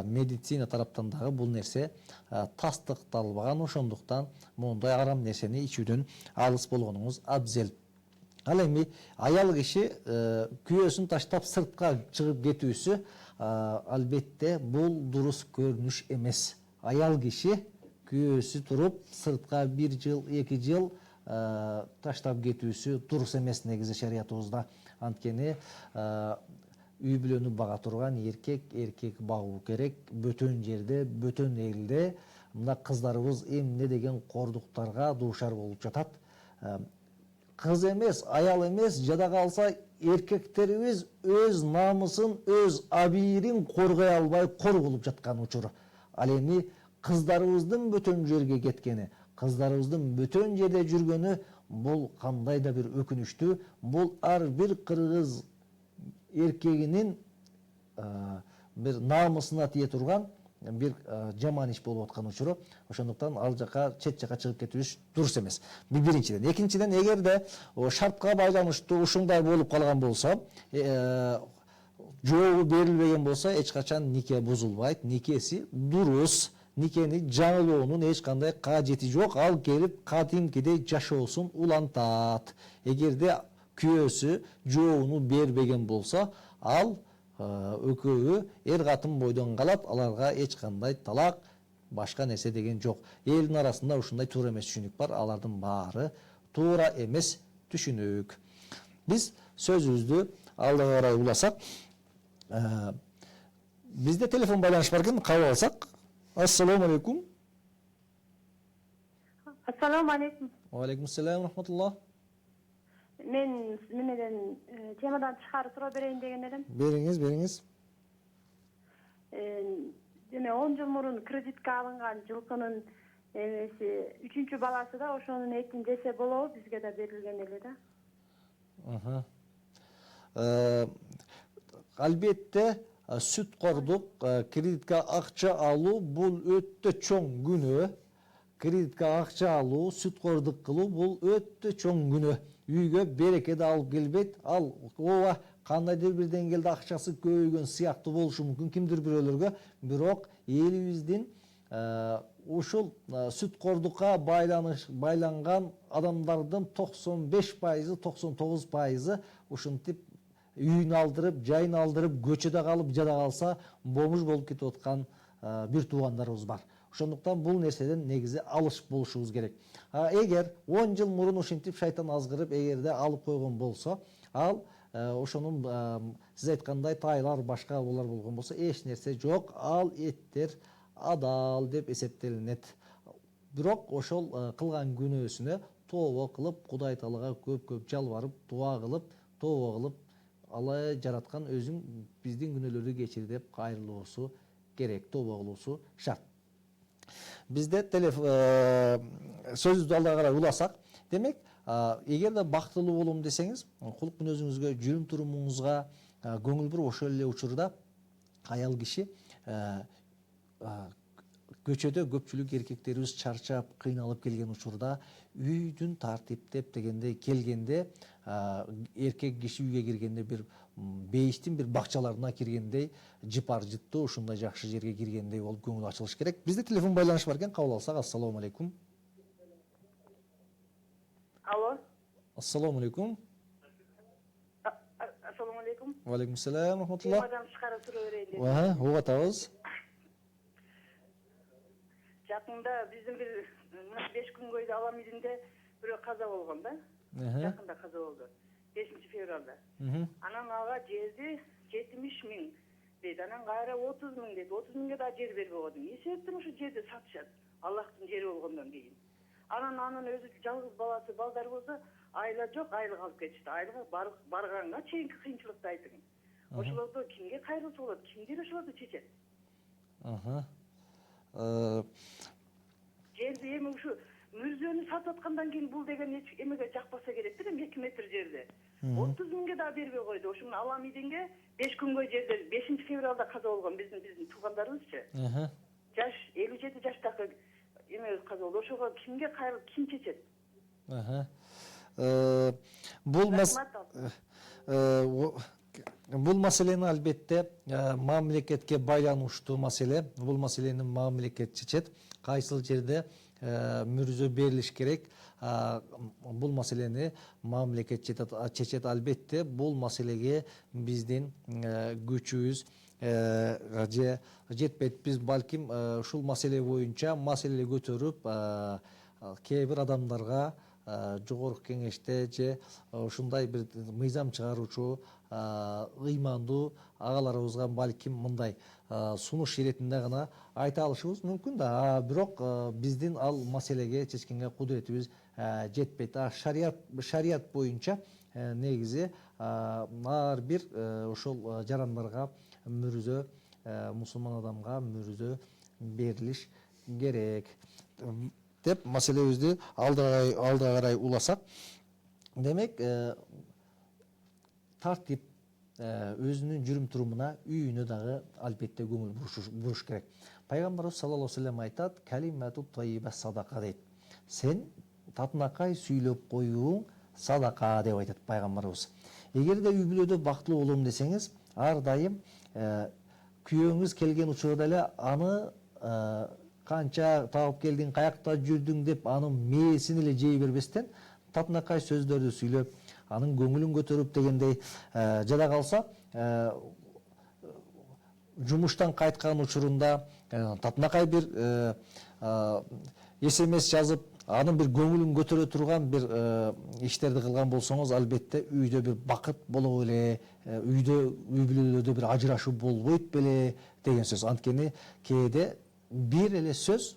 Медицина тараптан дагы бул нерсе тастыкталбаган, ошондуктан моундай арам нерсени ичүүдөн алыс болгонуңуз абзел. Ал эми аял киши күйөөсүн таштап сыртка чыгып кетүүсү албетте бул дурус көрүнүш эмес. Аял киши күйөөсү туруп сыртка 1 жыл, 2 жыл таштап кетүүсү дурус эмес негизи шариятыбызда. Анткени үй бүлөнү бага турган эркек багуу керек. Бөтөн жерде, бөтөн элде мына кыздарыбыз эмне деген кордуктарга дуушар болуп жатат. Кыз эмес, аял эмес, жада калса эркектерибиз өз намысын, өз абийирин коргой албай кор болуп жаткан учуру. Ал эми кыздарыбыздын бөтөн жерге кеткени, кыздарыбыздын бөтөн жерде жүргөнү бул кандай да бир өкүнүчтүү. Бул ар бир кыргыз эркегинин бир намысына тие турган бир жаман иш болуп аткан учуру. Ошондуктан ал жака чет жака чыгып кетүүбүз дурус эмес. Биринчиден. Экинчиден, эгерде шартка байланыштуу ушундай болуп калган болсо, жообу берилбеген болсо, эч качан нике бузулбайт. Никеси дурус. Никени жаңылоонун эч кандай кажети жок. Ал келип кадимкидей жашоосун улантат. Эгерде күйөөсү жообуну бербеген болсо, ал экөөбү эр катын бойдон калат. Аларга эч кандай талак, башка нерсе деген жок. Элдин арасында ушундай туура эмес түшүнүк бар. Алардын баары туура эмес түшүнүк. Биз сөзүбүздү алдыга карай уласак, бизде телефон байланыш бар экен, кабыл алсак. Ассаламу алейкум. Ассаламу алейкум. Ва алейкум ассалам рахматуллах. Мен сиз менен темадан тышкары суроо берейин деген элем. Бериңиз. Деме 10 жыл мурун кредитке алынган жылкынын эмеси 3-чү баласы да ошонун этин жесе болобу? Бизге да берилген эле да. Албетте сүткордук, кредитке акча алуу бул өтө чоң күнөө. Кредитке акча алуу, сүткордук кылуу бул өтө чоң күнөө. Үйгө береке да алып келбейт. Ал ооба кандайдыр бир деңгээлде акчасы көбөйгөн сыяктуу болушу мүмкүн кимдир бирөөлөргө, бирок элибиздин ушул сүткордукка байланган адамдардын 95%, 99% ушинтип үйүн алдырып, жайын алдырып, көчөдө калып, жада калса бомж болуп кетип аткан бир туугандарыбыз бар. Ошондуктан бул нерседен негизи алыш болушубуз керек. Эгер 10 жыл мурун ушинтип шайтан азгырып, эгерде алып койгон болсо, ал ошонун сиз айткандай тайлар башка булар болгон болсо, эч нерсе жок. Ал эттер адал деп эсептелинет. Бирок ошол кылган күнөөсүнө тообо кылып, Кудай Таалага көп жалбарып, дуа кылып, тообо кылып, Алла жараткан өзүң биздин күнөөлөрдү кечир деп кайрылуусу керек, тообо кылуусу шарт. Бизде сөзүбүздү алдыга карай уласак, демек, эгерде бактылуу болом десеңиз, кулук мүнөзүңүзгө, жүрүм турумуңузга көңүл буруп, ошол эле учурда аял киши көчөдө көпчүлүк эркектерибиз чарчап, кыйналып келген учурда үйдүн тартиптеп дегенде келгенде, эркек киши үйгө киргенде бир бейиштин бир бакчаларына киргендей, жыпар-жыттуу ушундай жакшы жерге киргендей болуп көңүл ачылыш керек. Бизде телефон байланыш бар экен, кабыл алсак. Ассаламу алейкум. Алло. Ассаламу алейкум. Ассаламу алейкум. Ва алейкум ассалам рахматуллах. Темадан тышкары суроо берейин. Угу атабыз. Жакында биздин бир 5 күнгөйдө Аламидинде бирөө каза болгон да. Жакында каза болду. 5 fevralda. Мхм. Анан ага жерди 70 миң дейт. Анан кайра 30 миң дейт. 30 миңге да жер бербей койдум. Эсептен ушу жерди сатышат. Аллахтын жери болгондон кийин. Анын өзү жалгыз баласы балдар болсо, айла жок, айлык алып кетишти. Айлыга барганга чейинки кыйынчылыкты айтыңыз. Ошолорду кимге кайрылса болот? Кимдер ошолорду чечет? Аха. Жерди эми ушу мүрзөнү сатып аткандан кийин бул деген эмеге жакпаса керек да, 2 метр жерди. 30 миңге да бербей койду. Ошону Алам идинге 5 күнгө жерде 5 февралда каза болгон биздин туугандарыбызчы. Аха. Жаш 57 жаштагы эме каза болду. Ошого кимге кайрылып ким чечет? Аха. Бул маселени албетте мамлекетке байланыштуу маселе. Бул маселени мамлекет чечет. Кайсыл жерде мүрзө берилиш керек? Бул маселени мамлекет чечет албетте. Бул маселеге биздин күчүбүз жетпейт. Биз балким ушул маселе боюнча маселе көтөрүп кээ бир адамдарга жогорку кеңеште же ушундай бир мыйзам чыгаруучу ыймандуу агаларыбызга балким мындай сунуш иретинде гана айта алышыбыз мүмкүн да. Бирок биздин ал маселеге чечкенге кудуретибиз жетпейт. Шарият боюнча негизи ар бир ошол жарандарга мүрзө, мусулман адамга мүрзө берилиш керек деп маселебизди алда карай уласак. Демек, тартип өзүнүн жүрүм турумуна, үйүнө дагы албетте көңүл буруш керек. Пайгамбарыбыз саллаллаху алейхи ва саллям айтат: "Калимату тайиба садака" дейт. Сен татынакай сүйлөп коюуң садака деп айтат пайгамбарыбыз. Эгерде үй бүлөдө бактылуу болом десеңиз, ар дайым күйөөңүз келген учурда эле аны канча таап келдиң, каякта жүрдүң деп анын мээсин эле жей бербестен, татынакай сөздөрдү сүйлөп, анын көңүлүн көтөрүп дегендей, жада калса жумуштан кайткан учурунда татынакай бир SMS жазып, анын бир көңүлүн көтөрө турган бир иштерди кылган болсоңуз, албетте үйдө бир бакыт боло беле, үй бүлөлөрдө бир ажырашуу болбойт беле деген сөз. Анткени кээде бир эле сөз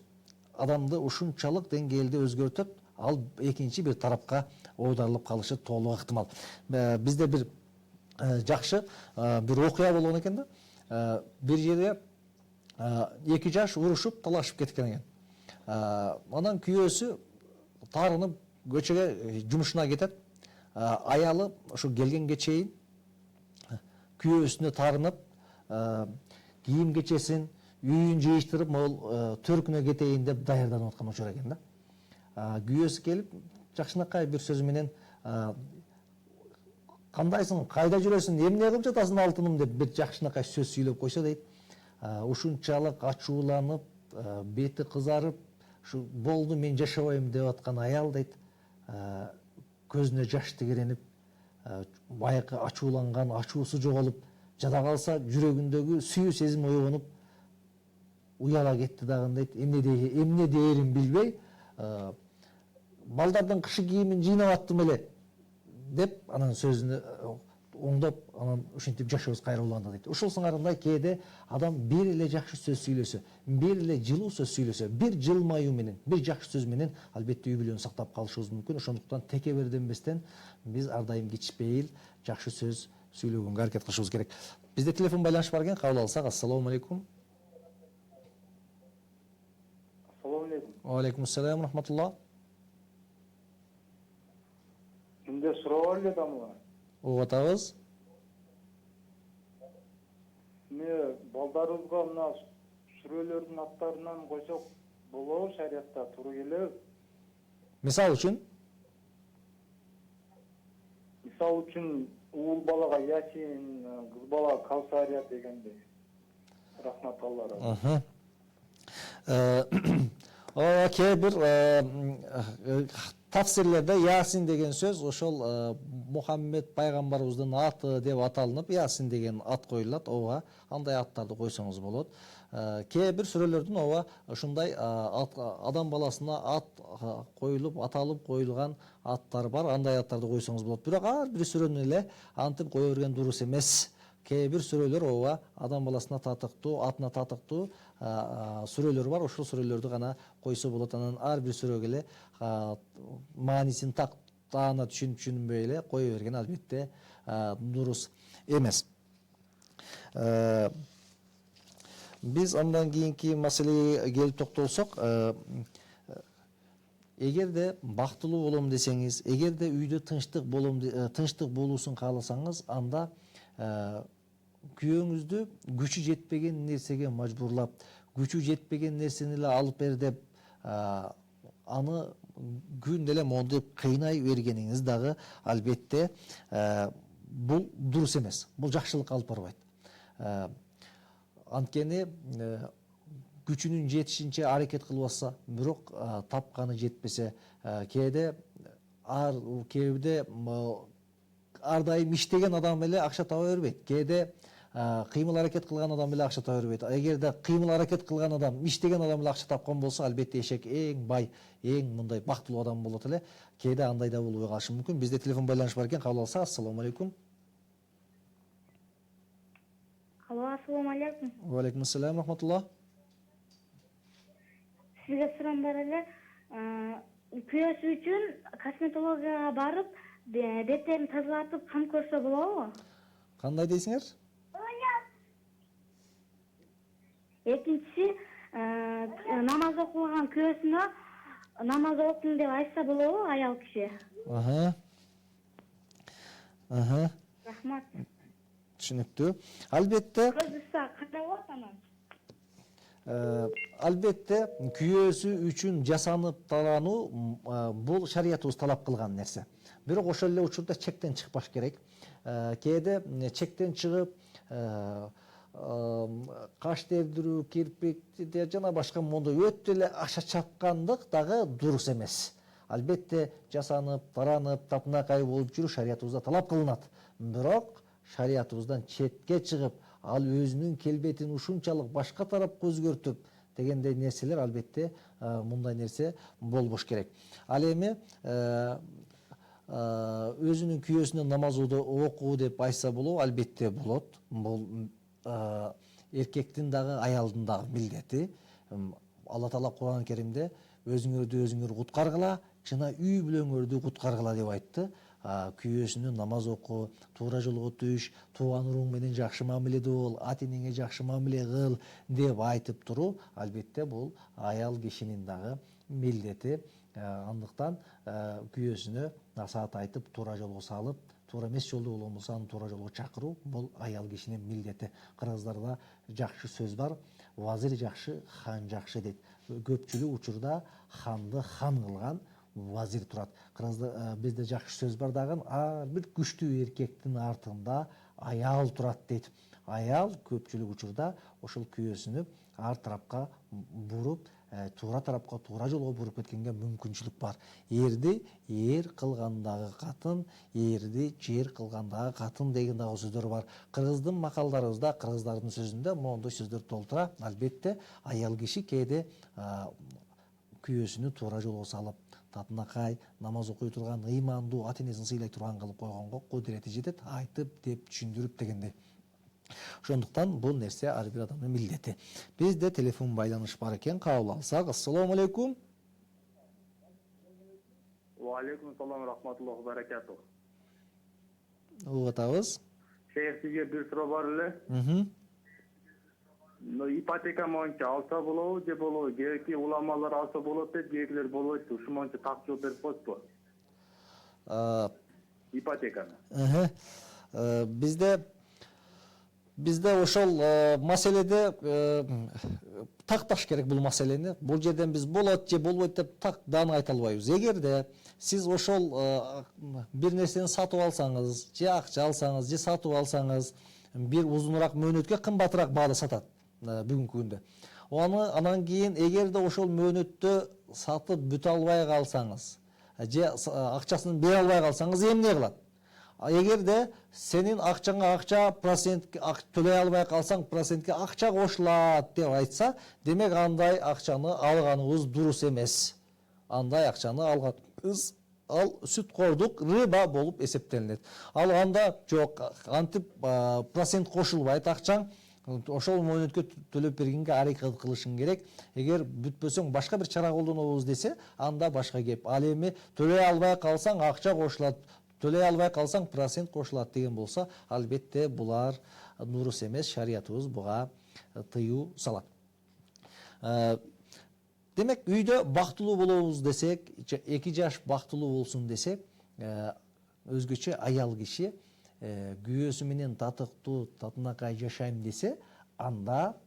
адамды ушунчалык деңгээлде өзгөртөт, ал экинчи бир тарапка оодарылып калышы толук ыктымал. Бизде бир жакшы бир окуя болгон экен да. Бир жерде 2 жаш урушуп, талашып кеткен экен. Анан күйөөсү тарынып көчөгө жумушуна кетет. Аялы ошо келгенге чейин күйөөсүнө тарынып, кийим кечесин, үйүн жыйыштырып, могул төркүнө кетейин деп даярданып аткан учур экен да. Күйөөсү келип, жакшынакай бир сөз менен: "Кандайсың, кайда жүрөсүң, эмне кылып жатасың алтыным" деп бир жакшынакай сөз сүйлөп койсо дейт, ушунчалык ачууланып, бети кызарып, ушу болду мен жашабайм деп аткан аял дейт, көзүнө жаш тигеренип, баягы ачууланган ачуусу жоголуп, жада калса жүрөгүндөгү сүйүү сезим ойгонуп, уяла кетти дагы дейт. Эмне дээрин билбей, балдардын кышы кийимин жыйнап аттым эле деп анын сөзүнө оңдоп, анан ушинтип жашообуз кайра уланды дейт. Ушул сыңарындай кээде адам бир эле жакшы сөз сүйлөсө, бир эле жылуу сөз сүйлөсө, бир жылмаюу менен, бир жакшы сөз менен албетте үй бүлөнү сактап калышыбыз мүмкүн. Ошондуктан текеберденбестен биз ар дайым кичпейил жакшы сөз сүйлөгөнгө аракет кылышыбыз керек. Бизде телефон байланыш бар экен, кабыл алсак. Ассалому алейкум. Assalomu alaykum. Алейкум ассалам рахматуллах. Менде суроо бар эле дамыла. Угатабыз. Мен балдарыбызга мына сүрөлөрдүн аттарынан койсок болобу, шариятта туура келеби? Мисал үчүн уул балага Ясин, кыз балага Кавсария дегендей. Рахмат Аллага. Кээ бир тафсирлерде Ясин деген сөз ошол Мухаммед пайгамбарыбыздын аты деп аталынып, Ясин деген ат коюлат. Ооба, андай аттарды койсоңуз болот. Кээ бир сүрөлөрдүн ооба ушундай адам баласына ат коюлуп, аталып коюлган аттар бар. Андай аттарды койсоңуз болот. Бирок ар бир сүрөнү эле антип кое берген дурус эмес. Кээ бир сүрөлөр ооба адам баласына татыктуу, атына татыктуу сүрөлөр бар. Ошол сүрөлөрдү гана койсо болот. Анан ар бир сүрөгө эле маанисин таана түшүнбөй эле кое берген албетте дурус эмес. Биз андан кийинки маселеге келип токтолсок, эгерде бактылуу болом десеңиз, эгерде үйдө тынчтык болуусун кааласаңыз, анда күйөөңүздү күчү жетпеген нерсеге мажбурлап, күчү жетпеген нерсени эле алып бер деп аны күн деле мондеп кыйнай бергениңиз дагы албетте бул дурус эмес. Бул жакшылыкка алып барбайт. Анткени күчүнүн жетишинче аракет кылып атса, бирок тапканы жетпесе, кээде ар дайым иштеген адам эле акча таба бербейт. Кээде кыймыл аракет кылган адам эле акча таба бербейт. Эгерде кыймыл аракет кылган адам, иштеген адам эле акча тапкан болсо, албетте эшек эң бай, эң мындай бактылуу адам болот эле. Кээде андай да болбой калышы мүмкүн. Бизде телефон байланыш бар экен, кабыл алсак. Ассаламу алейкум. Алло, ассаламу алейкум. Ва алейкум ассалам, рахматуллах. Сизге суроом бар эле. Күйөөсү үчүн косметологияга барып, беттерин тазалатып кам көрсө болобу? Кандай дейсиңер? Экинчиси, намаз окуган күйөөсүнө намаз окуң деп айтса болобу аял киши? Рахмат. Түшүнүктүү. Албетте, кандай болот анан? Албетте күйөөсү үчүн жасанып талануу бул шариятыбыз талап кылган нерсе. Бирок ошол эле учурда чектен чыкпаш керек. Кээде чектен чыгып каш тердирүү, кирпикти жана башка мондой өтө эле аша чапкандык дагы дурус эмес. Албетте жасанып, таранып, тапнакай болуп жүрүү шариятыбызда талап кылынат. Бирок шариятыбыздан четке чыгып, ал өзүнүн келбетин ушунчалык башка тарапка өзгөртүп дегендей нерселер албетте мындай нерсе болбош керек. Ал эми өзүнүн күйөөсүнө намаз окуу деп айтса болобу? Албетте болот. Бул эркектин дагы аялдын дагы милдети. Алла Таала Кур'ан Керимде өзүңөрдү өзүңөр куткаргыла, жана үй бүлөңөрдү куткаргыла деп айтты. Күйөөсүнө намаз окуу, туура жолго түш, тууган уруң менен жакшы мамиледе бол, ата энеңе жакшы мамиле кыл деп айтып туруу, албетте бул аял кишинин дагы милдети. Андыктан күйөөсүнө насаат айтып, туура жолго салып, туура эмес жолдо болгон болсо аны туура жолго чакыруу бул аял кишинин милдети. Кыргыздарда жакшы сөз бар, вазир жакшы, хан жакшы дейт. Көпчүлүк учурда ханды хан кылган вазир турат. Бизде жакшы сөз бар дагы, ар бир күчтүү эркектин артында аял турат дейт. Аял көпчүлүк учурда ошол күйөөсүнү ар тарапка буруп, туура тарапка, туура жолго буруп кеткенге мүмкүнчүлүк бар. Эрди эр кылгандагы катын, эрди жер кылгандагы катын деген дагы сөздөр бар. Кыргыздын макалдарыбызда, кыргыздардын сөзүндө мондой сөздөр толтура. Албетте аял киши кээде күйөөсүнү туура жолго салып, татынакай, намаз окуй турган, ыймандуу, ата энесин сыйлай турган кылып койгонго кудурети жетет, айтып, деп, түшүндүрүп дегендей. Ошондуктан бул нерсе ар бир адамдын милдети. Бизде телефон байланыш бар экен, кабыл алсак. Ассаламу алейкум. Ва алейкум салам, рахматуллахи баракатух. Угатабыз. Шейх, сизге бир суроо бар эле. Ипотека моюнча алса болобу же болобу? Кээки уламалар алса болот дейт, кээкилер болбойт. Ушу моюнча так жооп берип коетпу? Ипотеканы. Бизде ошол маселеде такташ керек бул маселени. Бул жерден биз болот же болбойт деп так дааны айта албайбыз. Эгерде сиз ошол бир нерсени сатып алсаңыз, же акча алсаңыз, же сатып алсаңыз, бир узунураак мөөнөткө кымбатыраак баада сатат бүгүнкү күндө. Анан кийин эгерде ошол мөөнөттө сатып бүтө албай калсаңыз, же акчасын бере албай калсаңыз эмне кылат? Эгерде сенин акчаңа акча процент төлөй албай калсаң процентке акча кошулат деп айтса, демек андай акчаны алганыңыз дурус эмес. Андай акчаны алганыңыз ал сүткордук рыба болуп эсептелинет. Ал анда жок, антип процент кошулбайт акчаң, ошол мөөнөткө төлөп бергенге аракет кылышың керек. Эгер бүтпөсөң башка бир чара колдонобуз десе, анда башка кеп. Ал эми төлөй албай калсаң акча кошулат, төлөй албай калсаң процент кошулат деген болсо, албетте булар дурус эмес, шариятыбыз буга тыюу салат. Демек үйдө бактылуу болобуз десек, 2 жаш бактылуу болсун десек, өзгөчө аял киши күйөөсү менен татыктуу, татынакай жашайм десе, анда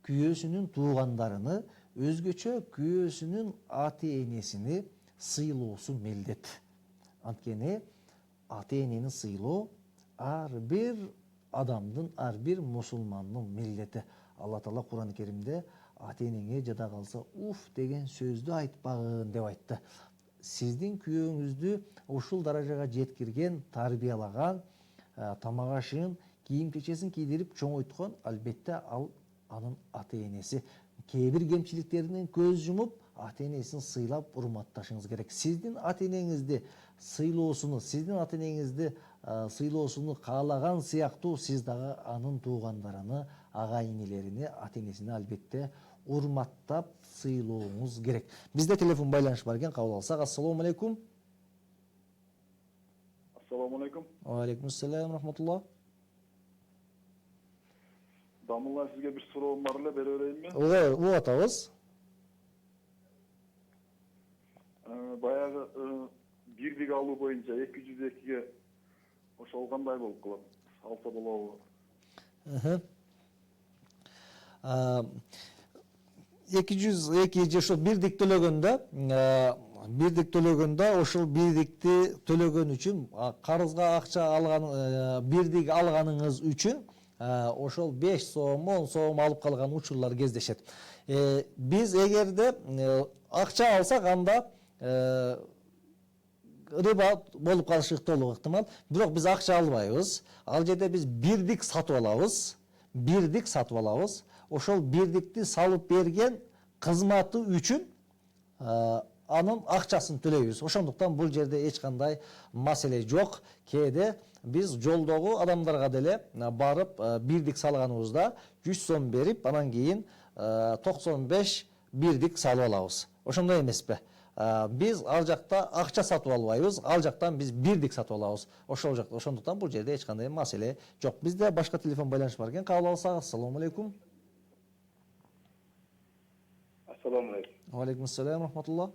күйөөсүнүн туугандарыны, өзгөчө күйөөсүнүн ата-энесини сыйлоосу мелдет. Анткени ата-энени сыйлоо ар бир адамдын, ар бир мусулмандын милдети. Алла Таала Кур'ан-ы Керимде ата-энеңе жада калса уф деген сөздү айтпагын деп айтты. Сиздин күйөөңүздү ушул даражага жеткирген, тарбиялаган, тамак ашын, кийим кечесин кийдирип чоңойткон, албетте ал анын ата-энеси. Кээ бир кемчиликтеринен көз жумуп, ата-энесин сыйлап, урматташыңыз керек. Сиздин ата-энеңизди сыйлоосуну, сиздин ата-энеңизди сыйлоосуну каалаган сыяктуу, сиз дагы анын туугандарыны, ага-инилерини, ата-энесини албетте урматтап сыйлооңуз керек. Бизде телефон байланыш бар экен, кабыл алсак. Ассаламу алейкум. Ассаламу алейкум. Алейкум ассалам, рахматуллах. Дамулла, сизге бир суроом бар эле, бере берейинби? Ооба, атабыз. Баягы бирдик алуу боюнча 202-ге ошол кандай болуп калат? Алса болобу? 202 же ошол бирдик төлөгөндө, ошол бирдикти төлөгөн үчүн, карызга акча алган, бирдик алганыңыз үчүн ошол 5 сом, 10 сом алып калган учурлар кездешет. Биз эгерде акча алсак, анда рыба болуп калышы толук ыктымал. Бирок биз акча албайбыз. Ал жерде биз бирдик сатып алабыз. Ошол бирдикти салып берген кызматы үчүн анын акчасын төлөйбүз. Ошондуктан бул жерде эч кандай маселе жок. Кээде биз жолдогу адамдарга деле барып бирдик салганыбызда 100 сом берип, анан кийин 95 бирдик салып алабыз. Ошондой эмеспи? Биз ал жакта акча сатып албайбыз, ал жактан биз бирдик сатып алабыз. Ошол жакта, ошондуктан бул жерде эч кандай маселе жок. Бизде башка телефон байланыш бар экен, кабыл алсак. Ассаламу алейкум. Ассаламу алейкум. Алейкум ассалам, рахматуллах.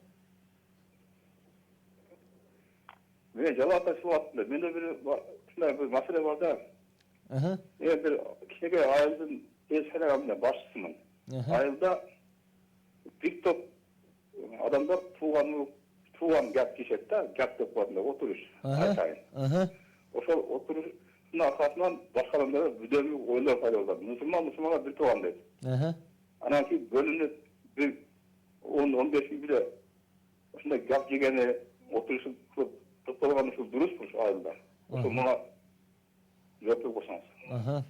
Мен жабат ташып аттым. Менде бир маселе бар да. Мен бир кичинекей айылдын эшканагамын башчысымын. Айылда бир топ адамдар туган гап кишет да, гап деп коюнда отуруш айтайын. Ошол отуруштун аркасынан башка адамдар бүдөмү ойлор пайда болот. Мусулманга бир тууган дейт. Анан кийин бөлүнүп бир 10-15 күн бир ушундай гап жегени, отурушуп топтолгон ушул дурусбу ушул айылда. Ошол мага жооп берип койсоңуз.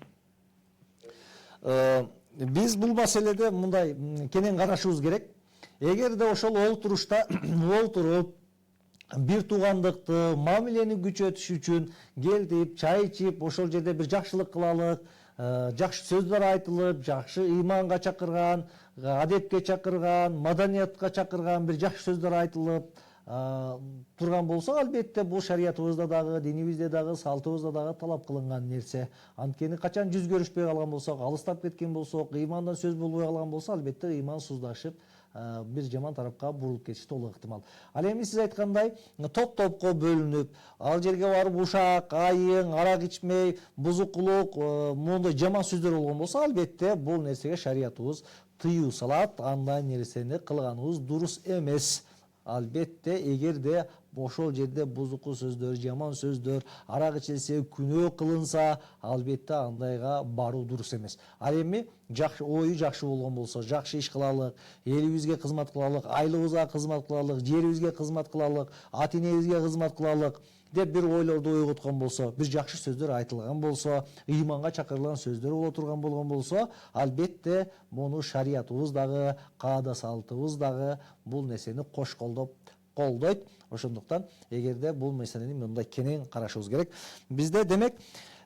Биз бул маселеде мындай кенен карашыбыз керек. Эгерде ошол олтурушта олтуруп бир туугандыкты, мамилени күчөтүш үчүн келип, чай ичип, ошол жерде бир жакшылык кылалык, жакшы сөздөр айтылып, жакшы ыйманга чакырган, адепке чакырган, маданиятка чакырган бир жакшы сөздөр айтылып турган болсо, албетте бул шариятыбызда дагы, динибизде дагы, салтыбызда дагы талап кылынган нерсе. Анткени качан жүз көрүшпөй калган болсок, алыстап кеткен болсок, ыймандан сөз болбой калган болсо, албетте ыймансыздашып, бир жаман тарапка бурулуп кетиши толук ыктымал. Ал эми сиз айткандай, топ-топко бөлүнүп, ал жерге барып ушак, айың, арак ичмей, бузукулук, моундай жаман сөздөр болгон болсо, албетте бул нерсеге шариятыбыз тыюу салат, андай нерсени кылганыбыз дурус эмес. Албетте, эгерде ошол жерде бузуку сөздөр, жаман сөздөр, арак ичилсе, күнөө кылынса, албетте андайга баруу дурус эмес. Ал эми жакшы ою жакшы болгон болсо, жакшы иш кылалык, элибизге кызмат кылалык, айлыбызга кызмат кылалык, жерибизге кызмат кылалык, ата энебизге кызмат кылалык деп бир ойлорду ойготкон болсо, бир жакшы сөздөр айтылган болсо, ыйманга чакырылган сөздөр боло турган болгон болсо, албетте муну шариятыбыз дагы, каада салтыбыз дагы бул нерсени кош колдойт. Ошондуктан эгерде бул маселени мындай кенен карашыбыз керек. Бизде демек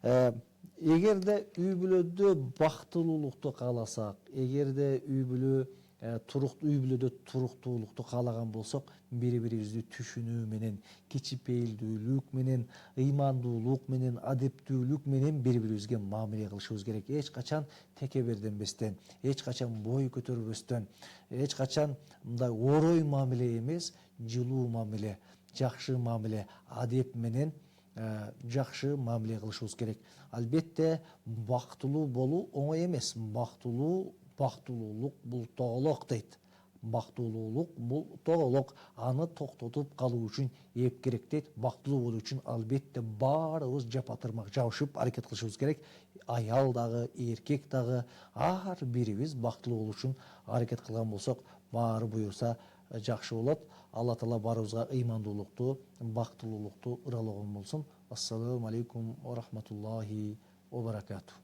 эгерде үй бүлөдө бактылуулукту кааласак, эгерде үй бүлөдө туруктуулукту каалаган болсок, бири-бирибизди түшүнүү менен, кичипейилдүүлүк менен, ыймандуулук менен, адептүүлүк менен бири-бирибизге мамиле кылышыбыз керек. Эч качан текеберденбестен, эч качан бой көтөрбөстөн, эч качан мындай орой мамиле эмес, жылуу мамиле, жакшы мамиле, адеп менен жакшы мамиле кылышыбыз керек. Албетте бактылуу болуу оңой эмес. Бактылуулук бул тоголок дейт. Бактылуулук бул тоголок. Аны токтотуп калуу үчүн эп керек дейт. Бактылуу болуу үчүн албетте баарыбыз жапа-тырмак жабышып аракет кылышыбыз керек. Аял дагы, эркек дагы, ар бирибиз бактылуу болуу үчүн аракет кылган болсок, баары буюрса жакшы болот. Алла Таала баарыбызга ыймандуулукту, бактылуулукту ыралогон болсун. Ассаламу алейкум ва рахматуллахи ва баракатуh.